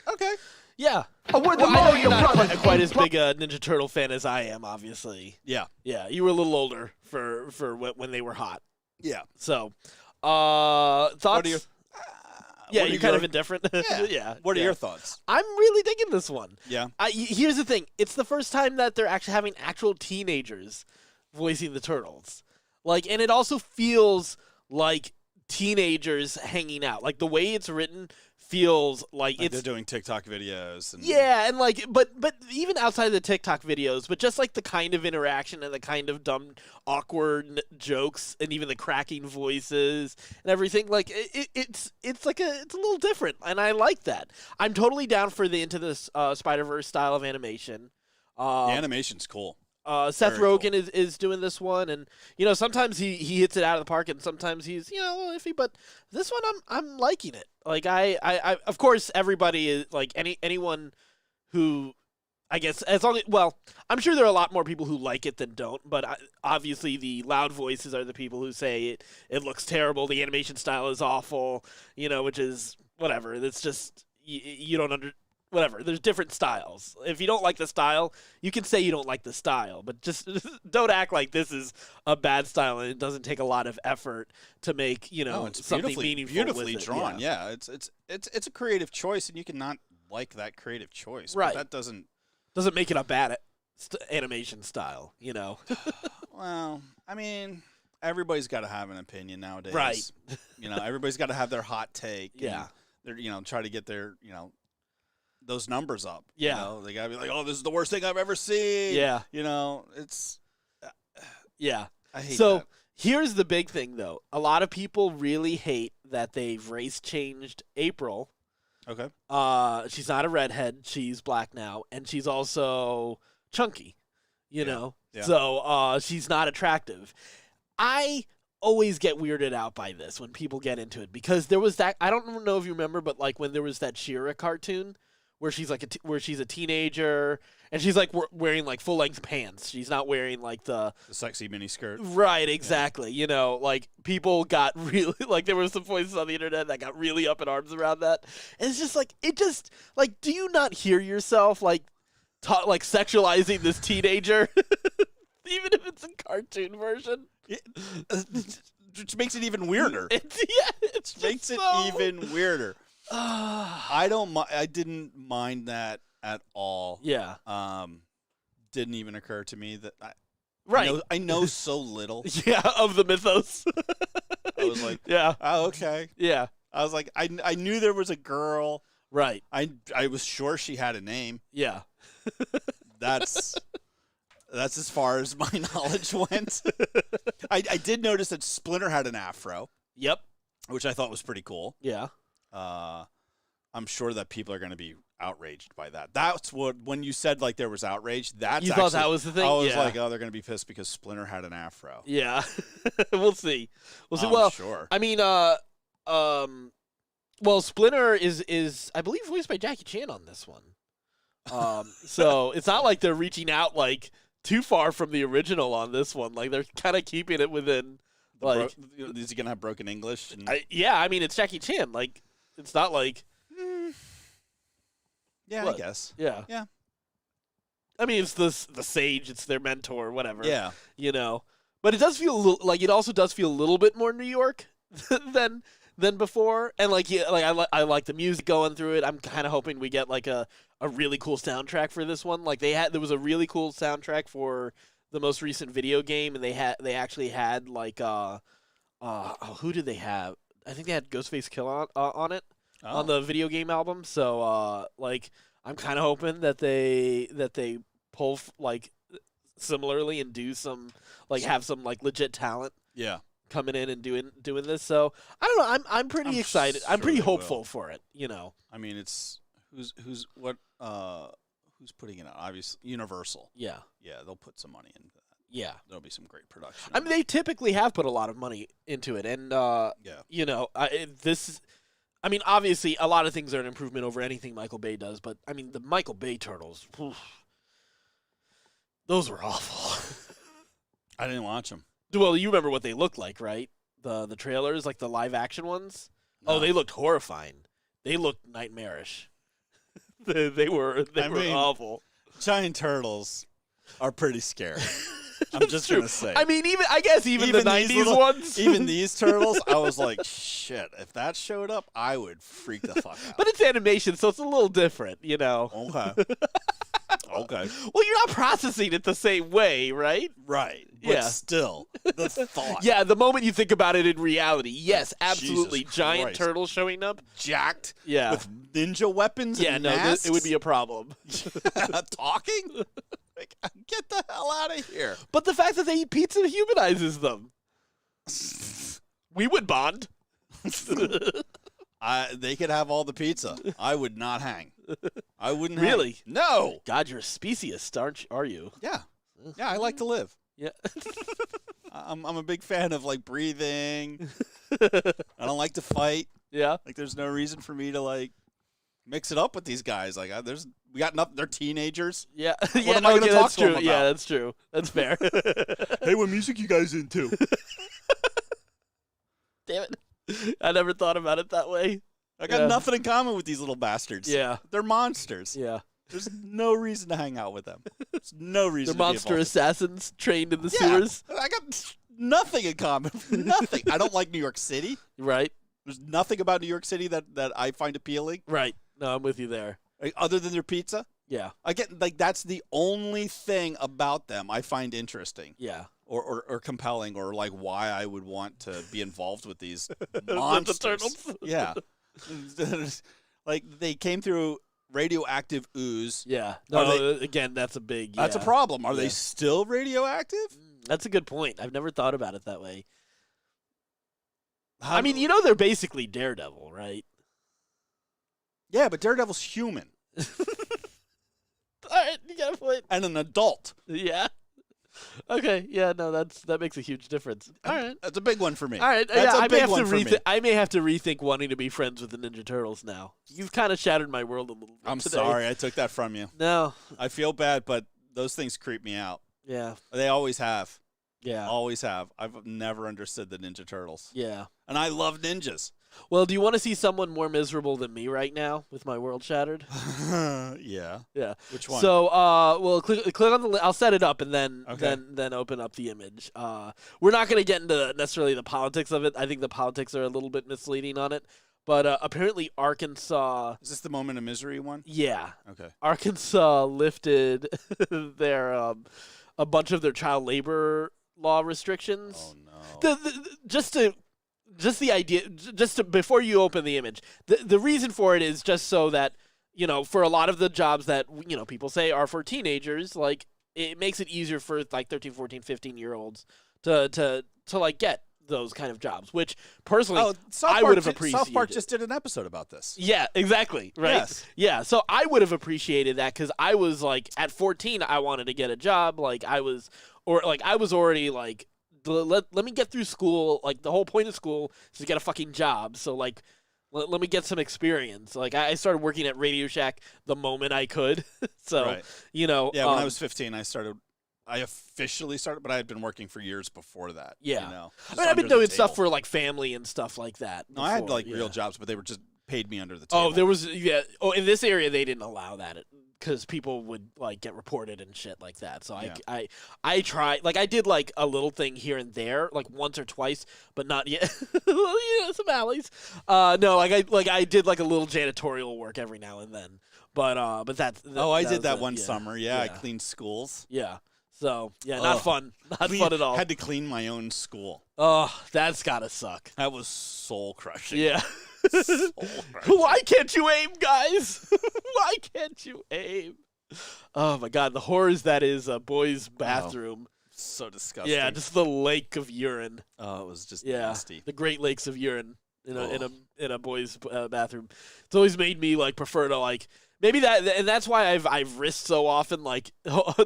Okay. Yeah. Oh, we're the Well, I know Mario you're not Brothers. quite as big a Ninja Turtle fan as I am, obviously. Yeah. Yeah, you were a little older for when they were hot. Yeah. So, thoughts? What are your? Yeah, what are you're kind your- of indifferent. Yeah. Yeah. What are yeah. your thoughts? I'm really digging this one. Yeah. Here's the thing: it's the first time that they're actually having actual teenagers voicing the turtles. Like, and it also feels like teenagers hanging out. Like the way it's written feels like Like it's they're doing TikTok videos. And yeah, and like, but even outside of the TikTok videos, but just like the kind of interaction and the kind of dumb, awkward jokes, and even the cracking voices and everything, like it's like it's a little different, and I like that. I'm totally down for the Into the Spider-Verse style of animation. the animation's cool. Seth Very Rogen is doing this one, and sometimes he hits it out of the park, and sometimes he's a little iffy. But this one I'm liking it. Like I of course everybody is like anyone who I guess as long as I'm sure there are a lot more people who like it than don't. But obviously the loud voices are the people who say it looks terrible, the animation style is awful, which is whatever. It's just you don't whatever. There's different styles. If you don't like the style, you can say you don't like the style, but just don't act like this is a bad style and it doesn't take a lot of effort to make, It's something meaningful beautifully with it. drawn. Yeah. It's a creative choice, and you cannot like that creative choice. Right. But that doesn't make it a bad animation style, Well, I mean, everybody's got to have an opinion nowadays. Right. Everybody's got to have their hot take. Yeah. And they're try to get their those numbers up. Yeah. They gotta be like, oh, this is the worst thing I've ever seen. Yeah. It's. Yeah. I hate So that. here's the big thing, though. A lot of people really hate that they've race changed April. Okay. She's not a redhead. She's black now, and she's also chunky. Yeah. So she's not attractive. I always get weirded out by this when people get into it because there was that. I don't know if you remember, but like when there was that She-Ra cartoon where she's like where she's a teenager and she's like wearing like full length pants. She's not wearing like the sexy mini skirt. Right, exactly. Like people got really like there were some voices on the internet that got really up in arms around that. And it's just like do you not hear yourself like sexualizing this teenager even if it's a cartoon version? Which makes it even weirder. It makes it even weirder. I didn't mind that at all. Yeah. Didn't even occur to me that Right. I know so little. Yeah, of the mythos. I was like, yeah. Oh, okay. Yeah. I was like, I knew there was a girl. Right. I was sure she had a name. Yeah. That's as far as my knowledge went. I did notice that Splinter had an afro. Yep. Which I thought was pretty cool. Yeah. I'm sure that people are going to be outraged by that. That's when you said like there was outrage. You thought that was the thing? I was Yeah. like, oh, they're going to be pissed because Splinter had an afro. Yeah. We'll see. We'll see. I'm Well, sure. I mean, well, Splinter is I believe voiced by Jackie Chan on this one. So it's not like they're reaching out like too far from the original on this one. Like they're kind of keeping it within. Like, is he going to have broken English? I mean, it's Jackie Chan. Like, it's not like. Yeah, what? I guess. Yeah. Yeah. I mean, it's the sage. It's their mentor, whatever. Yeah. But it does feel a little, like it also does feel a little bit more New York than before. And like I like the music going through it. I'm kind of hoping we get like a really cool soundtrack for this one. Like there was a really cool soundtrack for the most recent video game, and they actually had like who did they have? I think they had Ghostface Killah on it. Oh. On the video game album. So like I'm kind of hoping that they pull like similarly and do some like have some like legit talent. Yeah. Coming in and doing this. So I don't know. I'm pretty excited. I'm sure pretty they hopeful will. for it. I mean, it's who's putting it out? Obviously, Universal. Yeah. Yeah, they'll put some money into that. Yeah. There'll be some great production. I mean, they typically have put a lot of money into it, and I mean, obviously, a lot of things are an improvement over anything Michael Bay does, but I mean, the Michael Bay Turtles, those were awful. I didn't watch them. Well, you remember what they looked like, right? The trailers, like the live action ones. Oh, they looked horrifying. They looked nightmarish. they were awful. Giant turtles are pretty scary. I'm just going to say. I mean, I guess even the 90s ones. Even these turtles, I was like, shit, if that showed up, I would freak the fuck out. But it's animation, so it's a little different, you know. Okay. Okay. Well, you're not processing it the same way, right? Right. But Yeah. still, the thought. Yeah, the moment you think about it in reality, yes, absolutely. Jesus Giant Christ. turtles showing up. Jacked. Yeah. With ninja weapons Yeah, and no, masks. it would be a problem. Talking? Like, get the hell out of here. But the fact that they eat pizza humanizes them. We would bond. They could have all the pizza. I would not hang. I wouldn't Really? hang. No. God, you're a speciest, are you? Yeah. Yeah, I like to live. Yeah. I'm a big fan of, like, breathing. I don't like to fight. Yeah. Like, there's no reason for me to, like, mix it up with these guys. Like, we got nothing. They're teenagers. Yeah. What yeah, am I gonna talk that's to 'em true. Yeah, about? that's true. That's fair. Hey, what music you guys into? Damn it. I never thought about it that way. I got Yeah. nothing in common with these little bastards. Yeah. They're monsters. Yeah. There's no reason to hang out with them. There's no reason They're to be monster involved. assassins trained in the Yeah. sewers. I got nothing in common. Nothing. I don't like New York City. Right. There's nothing about New York City that I find appealing, Right. No, I'm with you there. like, other than their pizza. Yeah. I get like that's the only thing about them I find interesting Yeah. or compelling or like why I would want to be involved with these With the monsters. turtles. Yeah. Like they came through radioactive ooze. Yeah. Are No, again, that's a big. That's a yeah. problem. Are they Yeah. still radioactive? That's a good point. I've never thought about it that way. How- I mean, you know, they're basically Daredevil, right? yeah, but Daredevil's human All right, you got a point. and an adult. Yeah. Okay. Yeah. No, that makes a huge difference. All right. That's a big one for me. All right. That's yeah, a I may big have to one for me. I may have to rethink wanting to be friends with the Ninja Turtles now. You've kind of shattered my world a little bit. I'm today. sorry I took that from you. No. I feel bad, but those things creep me out. Yeah. They always have. Yeah. Always have. I've never understood the Ninja Turtles. Yeah. And I love ninjas. Well, do you want to see someone more miserable than me right now with my world shattered? Yeah. Yeah. Which one? So, well, click on the. I'll set it up and then Okay. then open up the image. We're not going to get into necessarily the politics of it. I think the politics are a little bit misleading on it. But apparently, Arkansas. Is this the Moment of Misery one? Yeah, Okay. Arkansas lifted their a bunch of their child labor law restrictions. Oh no. Just the idea, before you open the image, the reason for it is just so that, you know, for a lot of the jobs that, you know, people say are for teenagers, like, it makes it easier for, like, 13, 14, 15-year-olds to like, get those kind of jobs, which, personally, I would have appreciated. South Park just did an episode about this. Yeah, exactly, right? Yes. Yeah, so I would have appreciated that because I was, like, at 14, I wanted to get a job. Like, I was already, like, let me get through school. Like, the whole point of school is to get a fucking job. So, like, let me get some experience. Like, I started working at Radio Shack the moment I could. So, Right. you know. Yeah, when I was 15, I officially started, but I had been working for years before that. Yeah. You know, I mean, I've been doing stuff for, like, family and stuff like that. No, I had, before, like, yeah. real jobs, but they were just paid me under the table. Oh, there was, yeah. Oh, in this area, they didn't allow that because people would, like, get reported and shit like that. So Yeah. I tried, like, I did, like, a little thing here and there, like, once or twice, but not yet. You know, some alleys. No, I did, like, a little janitorial work every now and then. But that's. Oh, I did was that it, one yeah. summer. Yeah, I Yeah. cleaned schools. Yeah. So, yeah, not Ugh. fun. Not fun at all. Had to clean my own school. Oh, that's gotta suck. That was soul crushing. Yeah. Soul crushing. Why can't you aim, guys? Why can't you aim? Oh my God, the horrors that is a boy's bathroom. So disgusting. Yeah, just the lake of urine. Oh, it was just Yeah, nasty. the Great Lakes of urine in Oh. a boy's bathroom. It's always made me like prefer to like maybe that, and that's why I've risked so often like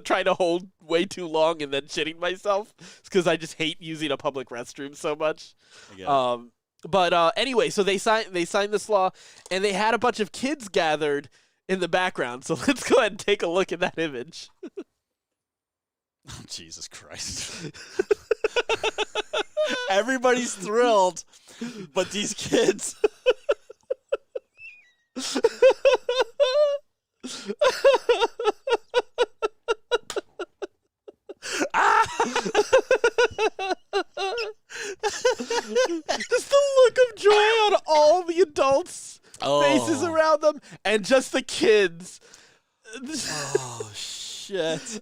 trying to hold way too long and then shitting myself. It's because I just hate using a public restroom so much. I get it. But anyway, so they signed this law, and they had a bunch of kids gathered in the background. So let's go ahead and take a look at that image. Oh, Jesus Christ. Everybody's thrilled, but these kids. Just the look of joy on all the adults' faces around them, and just the kids. Oh shit!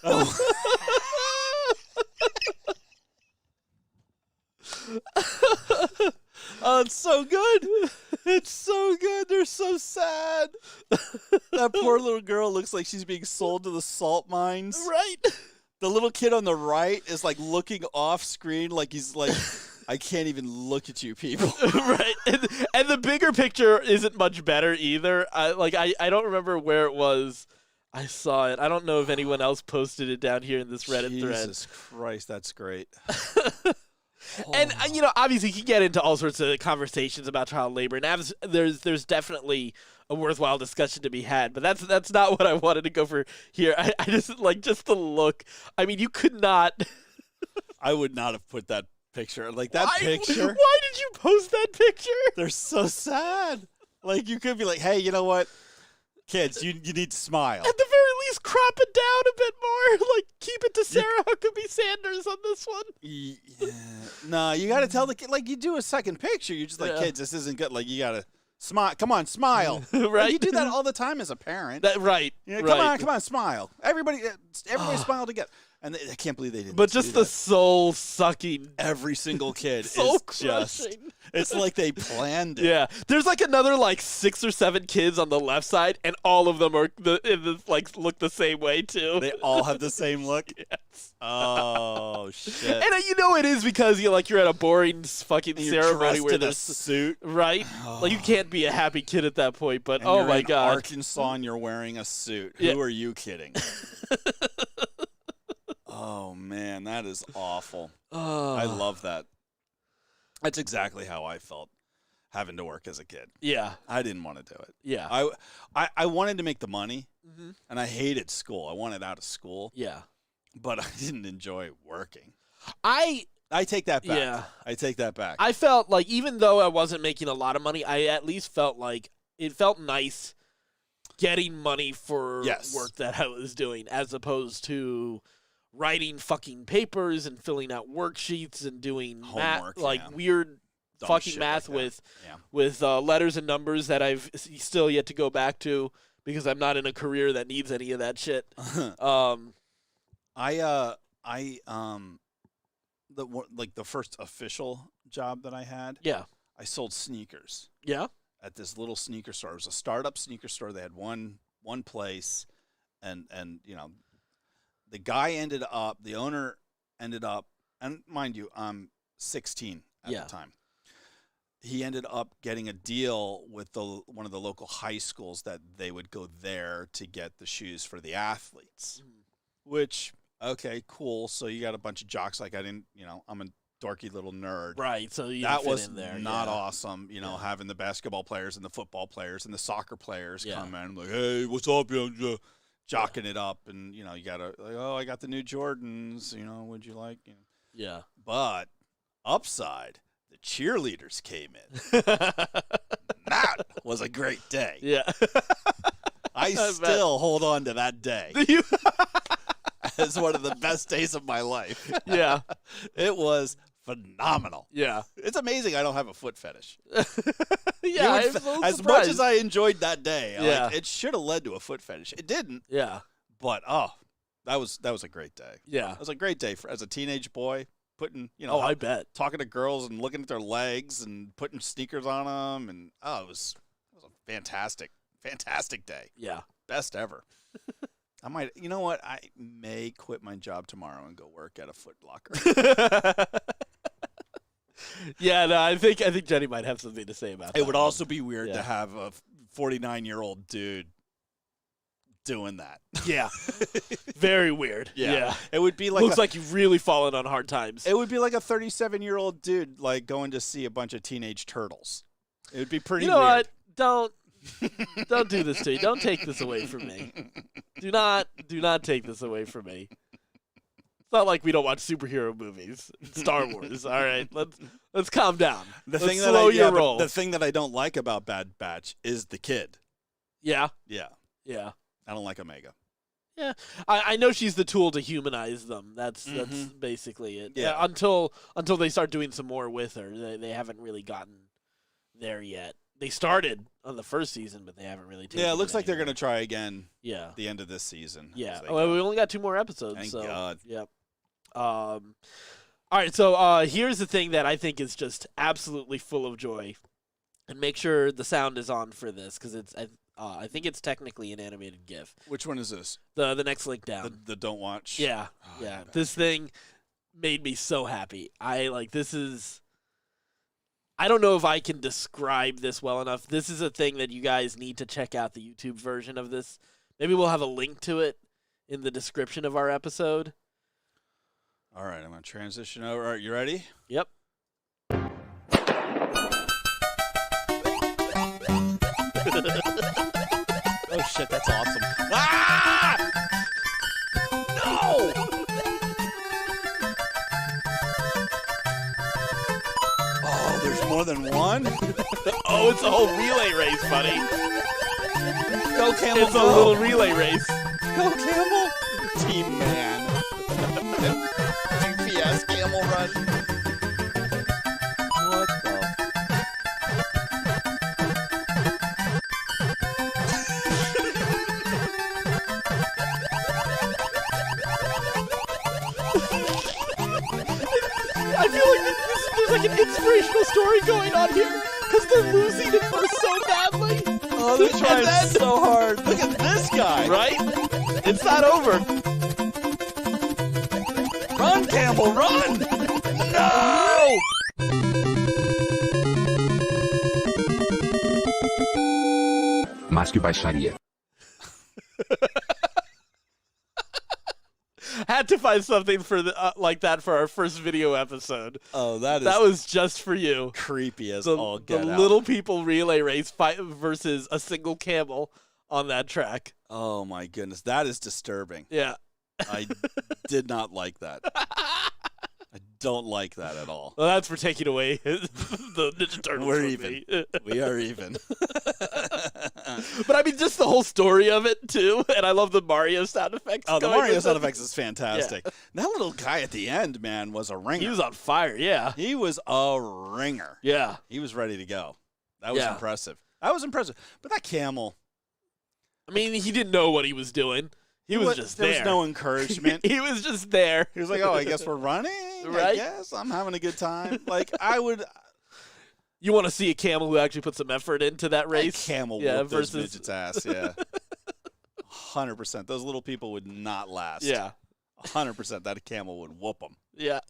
Oh. Oh, it's so good. It's so good. They're so sad. That poor little girl looks like she's being sold to the salt mines. Right. The little kid on the right is like looking off screen, like he's like, I can't even look at you people. Right. And the bigger picture isn't much better either. I don't remember where it was. I saw it. I don't know if anyone else posted it down here in this Reddit thread. Jesus Christ, that's great. And obviously, you can get into all sorts of conversations about child labor, and there's definitely a worthwhile discussion to be had. But that's not what I wanted to go for here. I just like just the look. I mean, you could not. I would not have put that picture like that picture. Why did you post that picture? They're so sad. Like you could be like, hey, you know what? Kids, you need to smile. At the very least, crop it down a bit more. Like, keep it to Sarah Huckabee Sanders on this one. Yeah. No, you got to tell the kid, like, you do a second picture. You're just like, kids, this isn't good. Like, you got to smile. Come on, smile. Right? Like, you do that all the time as a parent. Right. You know, right. Come on, smile. Everybody smile together. And I can't believe they didn't. But just the soul sucking. Every single kid soul is just. crushing. It's like they planned it. Yeah, there's like another like 6 or 7 kids on the left side, and all of them are look the same way too. They all have the same look. Yes. Oh shit! And it is because you're at a boring fucking ceremony where there's a suit, right? Like you can't be a happy kid at that point. But and oh you're my in god, Arkansas, and you're wearing a suit. Yeah. Who are you kidding? Oh man, that is awful. I love that. That's exactly how I felt having to work as a kid. Yeah. I didn't want to do it. Yeah. I wanted to make the money, and I hated school. I wanted out of school. Yeah. But I didn't enjoy working. I take that back. Yeah. I take that back. I felt like even though I wasn't making a lot of money, I at least felt like it felt nice getting money for work that I was doing as opposed to writing fucking papers and filling out worksheets and doing homework, weird dumb fucking math like with letters and numbers that I've still yet to go back to because I'm not in a career that needs any of that shit. The first official job that I had. Yeah. I sold sneakers. Yeah. At this little sneaker store. It was a startup sneaker store. They had one place, and the owner ended up, and mind you, I'm 16 at the time. He ended up getting a deal with one of the local high schools that they would go there to get the shoes for the athletes, which, okay, cool. So you got a bunch of jocks like I'm a dorky little nerd. Right, so that fit was in there. not awesome, having the basketball players and the football players and the soccer players come in like, hey, what's up, jocking it up, and you gotta I got the new Jordans, would you like? Yeah. But upside, the cheerleaders came in. That was a great day. Yeah. I still hold on to that day. As one of the best days of my life. Yeah. It was phenomenal. Yeah. It's amazing I don't have a foot fetish. Yeah. As much as I enjoyed that day, yeah. It should have led to a foot fetish. It didn't. Yeah. But that was a great day. Yeah. It was a great day as a teenage boy, putting, I bet. talking to girls and looking at their legs and putting sneakers on them, and it was a fantastic day. Yeah. Best ever. I might, you know what? I may quit my job tomorrow and go work at a Foot Locker. Yeah, no, I think Jenny might have something to say about that. It would also be weird to have a 49-year-old dude doing that. Yeah. Very weird. Yeah. It would be like looks like you've really fallen on hard times. It would be like a 37-year-old dude like going to see a bunch of teenage turtles. It would be pretty weird. What? Don't do this to me. Don't take this away from me. Do not take this away from me. It's not like we don't watch superhero movies. Star Wars. All right, let's calm down. The Let's thing that slow your but roll. the thing that I don't like about Bad Batch is the kid. Yeah. Yeah, Yeah. I don't like Omega. Yeah, I know she's the tool to humanize them. That's basically it. Yeah. Until they start doing some more with her, they haven't really gotten there yet. They started on the first season, but they haven't really taken Yeah, it looks like they're anywhere. going to try again. Yeah. The end of this season. Yeah. as they Well, go. we only got 2 more episodes. Thank so, God. Yep. All right. So here's the thing that I think is just absolutely full of joy, and make sure the sound is on for this because it's. I think it's technically an animated GIF. Which one is this? The next link down. The don't watch. Yeah, Oh, yeah. you This thing made me so happy. This is. I don't know if I can describe this well enough. This is a thing that you guys need to check out the YouTube version of this. Maybe we'll have a link to it in the description of our episode. All right, I'm going to transition over. All right, you ready? Yep. Oh, shit, that's awesome. Ah! No! Oh, there's more than one? Oh, it's a whole relay race, buddy. Go, Camel, It's a little relay race. Go, Camel! Team Man. GPS Camel Run. What the? I feel like there's like an inspirational story going on here because they're losing it so badly. Oh, they're trying And then- so hard. Look at this guy. Right? It's not over. Run, Camel, run! No! Mais que baixaria. Had to find something for like that for our first video episode. Oh, that was just for you. creepy as The, all the get out. little people relay race fight versus a single camel on that track. Oh, my goodness. That is disturbing. Yeah. I did not like that. I don't like that at all. Well, that's for taking away the Ninja Turtles. We're from even. me. We are even. But I mean, just the whole story of it too, and I love the Mario sound effects. Oh, the going Mario with sound it. effects is fantastic. That little guy at the end, man, was a ringer. He was on fire. Yeah. He was a ringer. Yeah. He was ready to go. That was Yeah. impressive. That was impressive. But that camel, I mean, he didn't know what he was doing. He was just there. There was no encouragement. He was just there. He was like, "Oh, I guess we're running. I Right? guess I'm having a good time." Like I would. You want to see a camel who actually put some effort into that race? A camel yeah, whooped those versus midgets' ass. Yeah, 100%. Those little people would not last. yeah, 100%. That camel would whoop them. yeah.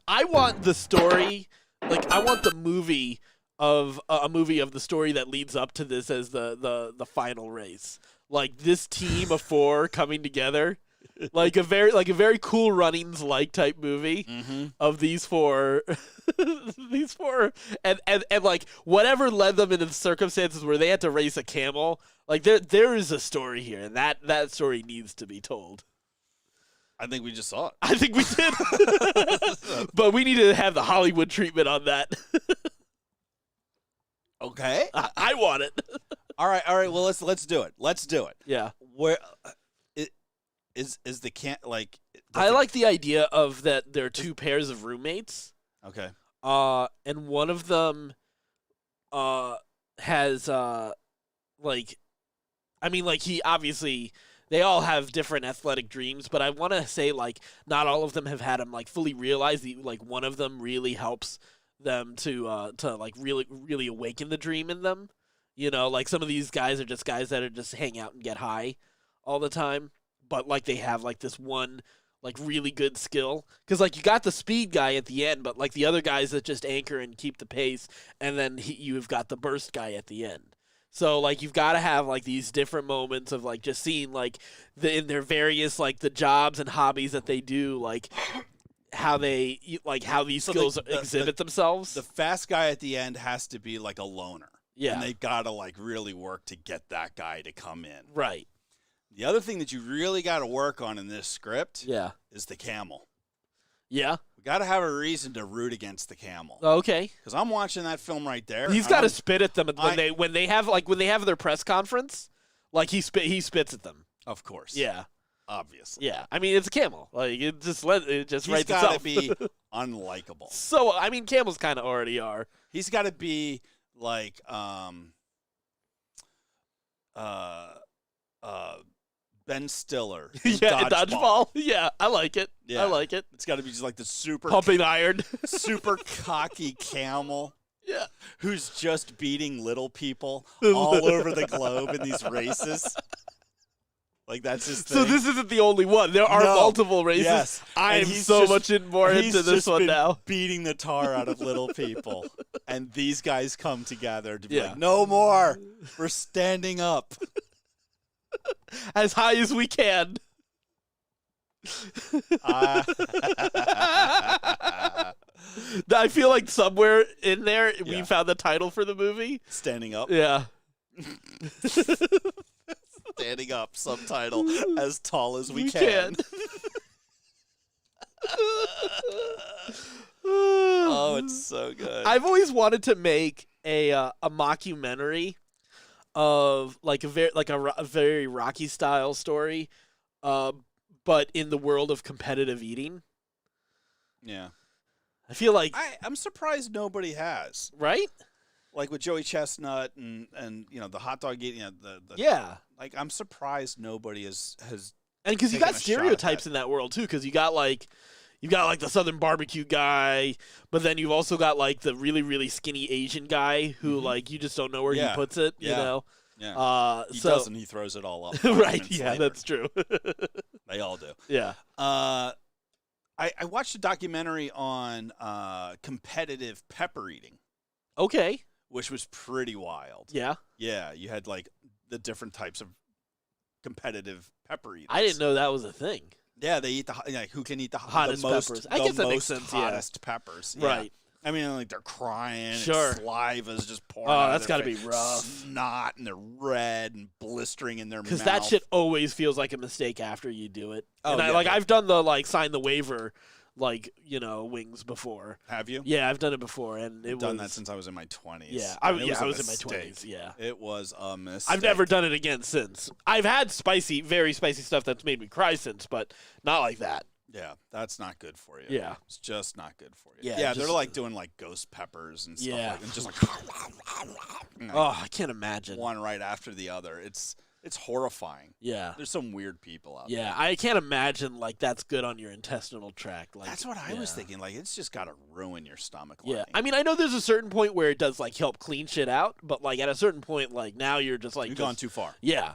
I want the story, like I want the movie of a movie of the story that leads up to this as the final race. Like this team of 4 coming together, like a very Cool Runnings like type movie of these 4, these 4, and like whatever led them into the circumstances where they had to race a camel. Like there is a story here, and that story needs to be told. I think we just saw it. I think we did, but we need to have the Hollywood treatment on that. Okay. I want it. All right. Well, let's do it. Let's do it. Yeah. Where is the like? I like the idea of that there are 2 pairs of roommates. Okay. And one of them has like I mean like he obviously they all have different athletic dreams, but I want to say like not all of them have had them like fully realize the like one of them really helps them to like really awaken the dream in them. You know, like some of these guys are just guys that are just hang out and get high all the time, but like they have like this one like really good skill because like you got the speed guy at the end, but like the other guys that just anchor and keep the pace, and then you've got the burst guy at the end. So like you've got to have like these different moments of like just seeing like in their various like the jobs and hobbies that they do, like how they like how these skills exhibit themselves. The fast guy at the end has to be like a loner. Yeah. And they gotta like really work to get that guy to come in. Right. The other thing that you really got to work on in this script Yeah. is the camel. Yeah. We got to have a reason to root against the camel. Okay. Because I'm watching that film right there. He's got to spit at them when they have their press conference. Like he spits at them. Of course. Yeah. Obviously. Yeah. I mean, it's a camel. Like it just writes He's itself. got to be unlikable. So I mean, camels kind of already are. He's got to be like Ben Stiller. in Dodgeball. Yeah, I like it. Yeah. I like it. It's got to be just like the super Pumping iron. super cocky camel. Yeah. Who's just beating little people all over the globe in these races. Like that's his thing. So this isn't the only one. There are multiple races. Yes. I am he's so just- much more he's into this just one been now. beating the tar out of little people. And these guys come together to be Yeah. like, no more. We're standing up. As high as we can. I feel like somewhere in there we Yeah. found the title for the movie. Standing up. Yeah. Standing up, subtitle, as tall as we We can. Oh, it's so good. I've always wanted to make a mockumentary of like a very Rocky style story, but in the world of competitive eating. Yeah. I feel like I'm surprised nobody has. right. Like with Joey Chestnut and you know the hot dog eating, the Yeah. Like I'm surprised nobody has And because you taken got a shot at stereotypes that. in that world too, because you got like the Southern barbecue guy, but then you've also got like the really really skinny Asian guy who like you just don't know where Yeah. he puts it. You Yeah. know. Yeah. He so doesn't. He throws it all up. right. minutes Yeah, later. that's true. They all do. Yeah. I watched a documentary on competitive pepper eating, Okay. which was pretty wild. Yeah. Yeah, you had like the different types of competitive pepper eaters. I didn't know that was a thing. Yeah, they eat like who can eat the Hottest most, peppers. I the guess that makes most sense, yeah. hottest peppers. Yeah. Right. I mean, like they're crying. Sure. And saliva's just pouring. Oh, out of that's their gotta be face. rough. Snot, and they're red and blistering in their mouth. Because that shit always feels like a mistake after you do it. Oh, and yeah, yeah. I've done the sign the waiver, wings before. Have you? Yeah, I've done it before, and it I've done was that since I was in my 20s. Yeah, and I was a in my mistake. 20s. Yeah, It was a mistake. I've never done it again since. I've had very spicy stuff that's made me cry since, but not like that. Yeah, that's not good for you. Yeah. It's just not good for you. Yeah, Yeah, just- they're like doing like ghost peppers and stuff Yeah. like and just like Oh, I can't imagine. one right after the other. It's horrifying. Yeah, There's some weird people out there. yeah, I can't imagine that's good on your intestinal tract. Like That's what I was yeah. thinking. Like it's just got to ruin your stomach. Yeah, lining. I mean, I know there's a certain point where it does help clean shit out, but at a certain point, now you're just You've gone too far. Yeah,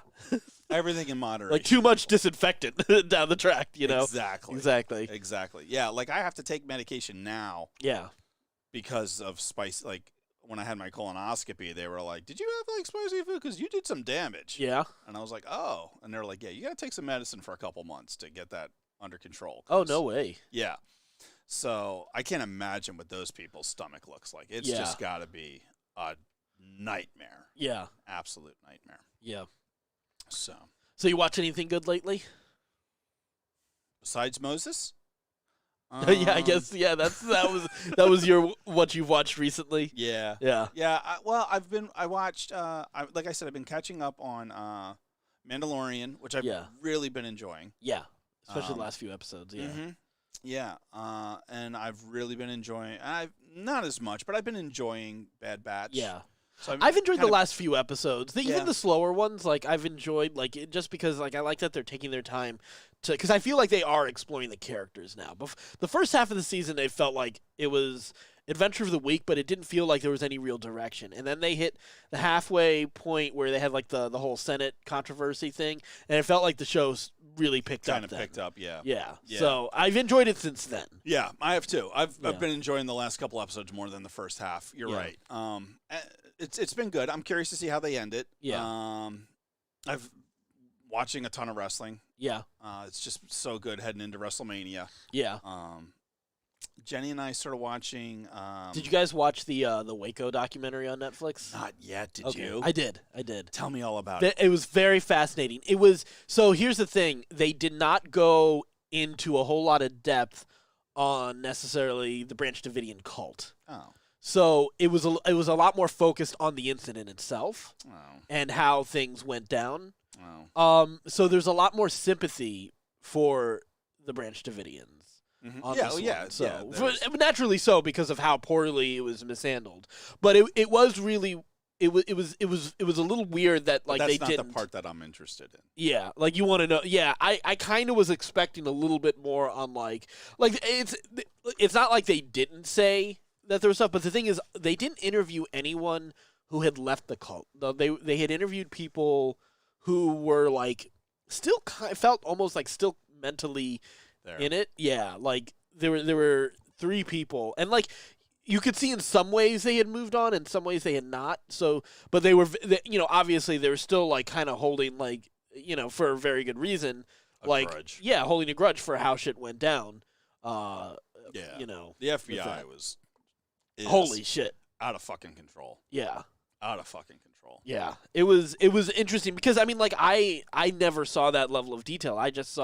Everything in moderation. like too much disinfectant down the tract, you know? Exactly. Exactly. Yeah, like I have to take medication now Yeah. because of spice. Like when I had my colonoscopy, they were like, "Did you have spicy food? Because you did some damage." Yeah. And I was like, "Oh," and they were like, "Yeah, you got to take some medicine for a couple months to get that under control." Oh, 'cause- no way. Yeah. So I can't imagine what those people's stomach looks like. It's Yeah. just got to be a nightmare, Yeah. absolute nightmare. Yeah. So So you watch anything good lately? besides Moses, Yeah, I guess. Yeah, that was what you've watched recently. Yeah. Yeah. Yeah, I watched, like I said, I've been catching up on Mandalorian, which I've Yeah. really been enjoying. Yeah. Especially the last few episodes. Yeah. Mhm. Yeah, and I've really been enjoying, not as much, but I've been enjoying Bad Batch. Yeah. So I've enjoyed the kind of- last few episodes. Yeah. Even the slower ones, I've enjoyed, just because, I like that they're taking their time to, because I feel like they are exploring the characters now. But the first half of the season, it felt like it was adventure of the week, but it didn't feel like there was any real direction. And then they hit the halfway point where they had the whole Senate controversy thing, and it felt like the show's really picked up. Kind of picked up, yeah. Yeah. Yeah. So I've enjoyed it since then. Yeah, I have too. I've Yeah. been enjoying the last couple episodes more than the first half. You're Yeah. right. It's been good. I'm curious to see how they end it. Yeah. I've watching a ton of wrestling. Yeah. It's just so good heading into WrestleMania. Yeah. Jenny and I started watching. Did you guys watch the Waco documentary on Netflix? Not yet. Did you? I did. Tell me all about it. It was very fascinating. It was so. Here's the thing: they did not go into a whole lot of depth on necessarily the Branch Davidian cult. Oh. So it was a lot more focused on the incident itself and how things went down. Oh. So there's a lot more sympathy for the Branch Davidians. Mm-hmm. Yeah. So naturally so because of how poorly it was mishandled. But it was really it was a little weird that like that's they didn't. That's not the part that I'm interested in. Yeah, like you want to know. Yeah, I kind of was expecting a little bit more on like it's not like they didn't say that there was stuff, but the thing is they didn't interview anyone who had left the cult. They had interviewed people who were like still felt almost like still mentally there. In it. Yeah, like there were 3 people, and like you could see in some ways they had moved on, in some ways they had not. So, but they were, obviously they were still like kind of holding like, for a very good reason, grudge. Yeah, holding a grudge for how shit went down. The FBI is holy shit, out of fucking control. Yeah. Out of fucking control. Yeah, it was interesting because I mean, like I never saw that level of detail. I just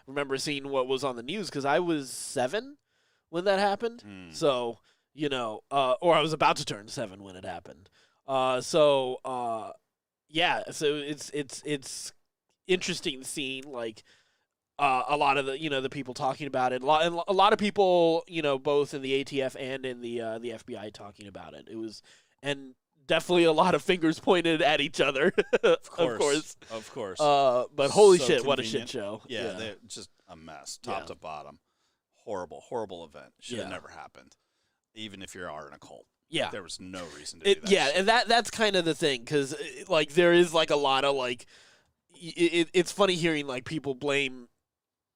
remember seeing what was on the news because I was 7 when that happened. So or I was about to turn 7 when it happened. So it's interesting seeing like a lot of the people talking about it. A lot of people both in the ATF and in the FBI talking about it. It was definitely a lot of fingers pointed at each other. Of course. But holy shit, what a shit show. Yeah, they're just a mess, top to bottom. Horrible event. Should have never happened, even if you are in a cult. Yeah. There was no reason to do that. Yeah, shit. and that's kind of the thing, because like there is like a lot of like, it's funny hearing like people blame,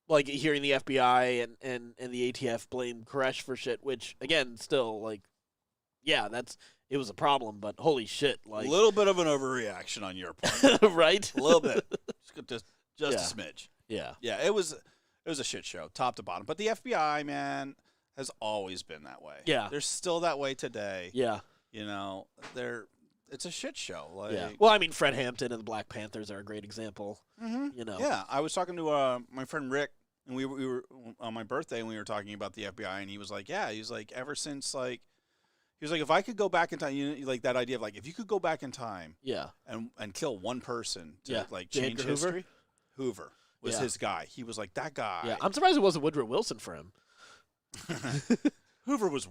like hearing the FBI and the ATF blame Koresh for shit, which again, still like, yeah, it was a problem, but holy shit, like a little bit of an overreaction on your part, right? A little bit, just a smidge. Yeah, it was a shit show, top to bottom. But the FBI, man, has always been that way. Yeah, they're still that way today. Yeah, it's a shit show. Like, yeah. Well, I mean, Fred Hampton and the Black Panthers are a great example. Mm-hmm. Yeah, I was talking to my friend Rick, and we were on my birthday, and we were talking about the FBI, and he was like, ever since like. He was like, if I could go back in time, like that idea of like, if you could go back in time, and kill one person to like change history, Hoover was his guy. He was like that guy. Yeah, I'm surprised it wasn't Woodrow Wilson for him. Hoover was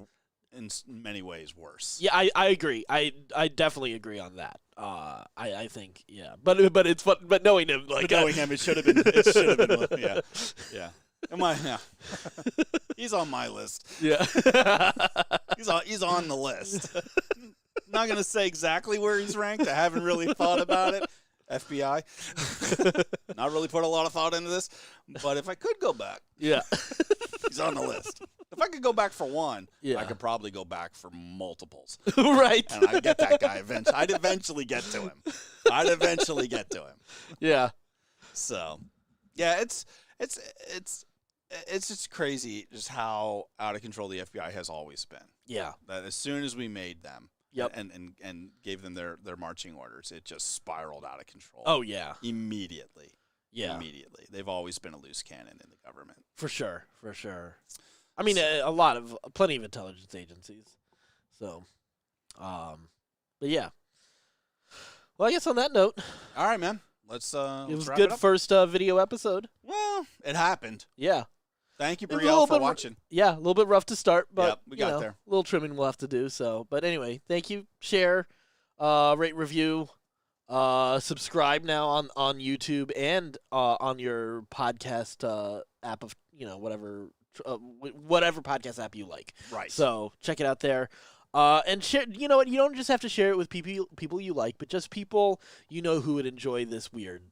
in many ways worse. Yeah, I agree. I definitely agree on that. I think but it's fun. But knowing him, like knowing him, it should have been. It should have been. Yeah. He's on my list. Yeah. He's on the list. Not gonna say exactly where he's ranked. I haven't really thought about it. FBI. Not really put a lot of thought into this. But if I could go back, he's on the list. If I could go back for one, I could probably go back for multiples. Right. And I'd get that guy eventually. I'd eventually get to him. Yeah. So, yeah, it's just crazy just how out of control the FBI has always been. Yeah. That as soon as we made them and gave them their marching orders, it just spiraled out of control. Oh, yeah. Immediately. Yeah. Immediately. They've always been a loose cannon in the government. For sure. I mean, plenty of intelligence agencies. So, but yeah. Well, I guess on that note. All right, man. Let's it was wrap a it good up. first video episode. Well, it happened. Yeah. Thank you, Brielle, for watching. Yeah, a little bit rough to start, but we got there. A little trimming we'll have to do. So, but anyway, thank you. Share, rate, review, subscribe now on YouTube and on your podcast app of whatever podcast app you like. Right. So check it out there. And share. You know what? You don't just have to share it with people you like, but just people who would enjoy this weird,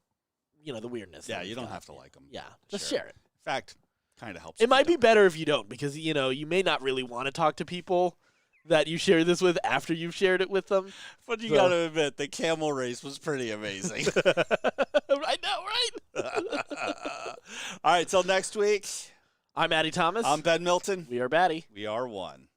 the weirdness. Yeah, you don't have to like them. Yeah, just share it. In fact, kind of helps. It might be better if you don't, because you may not really want to talk to people that you share this with after you've shared it with them. But you got to admit, the camel race was pretty amazing. I know, right? All right, till next week. I'm Addie Thomas. I'm Ben Milton. We are Baddy. We are one.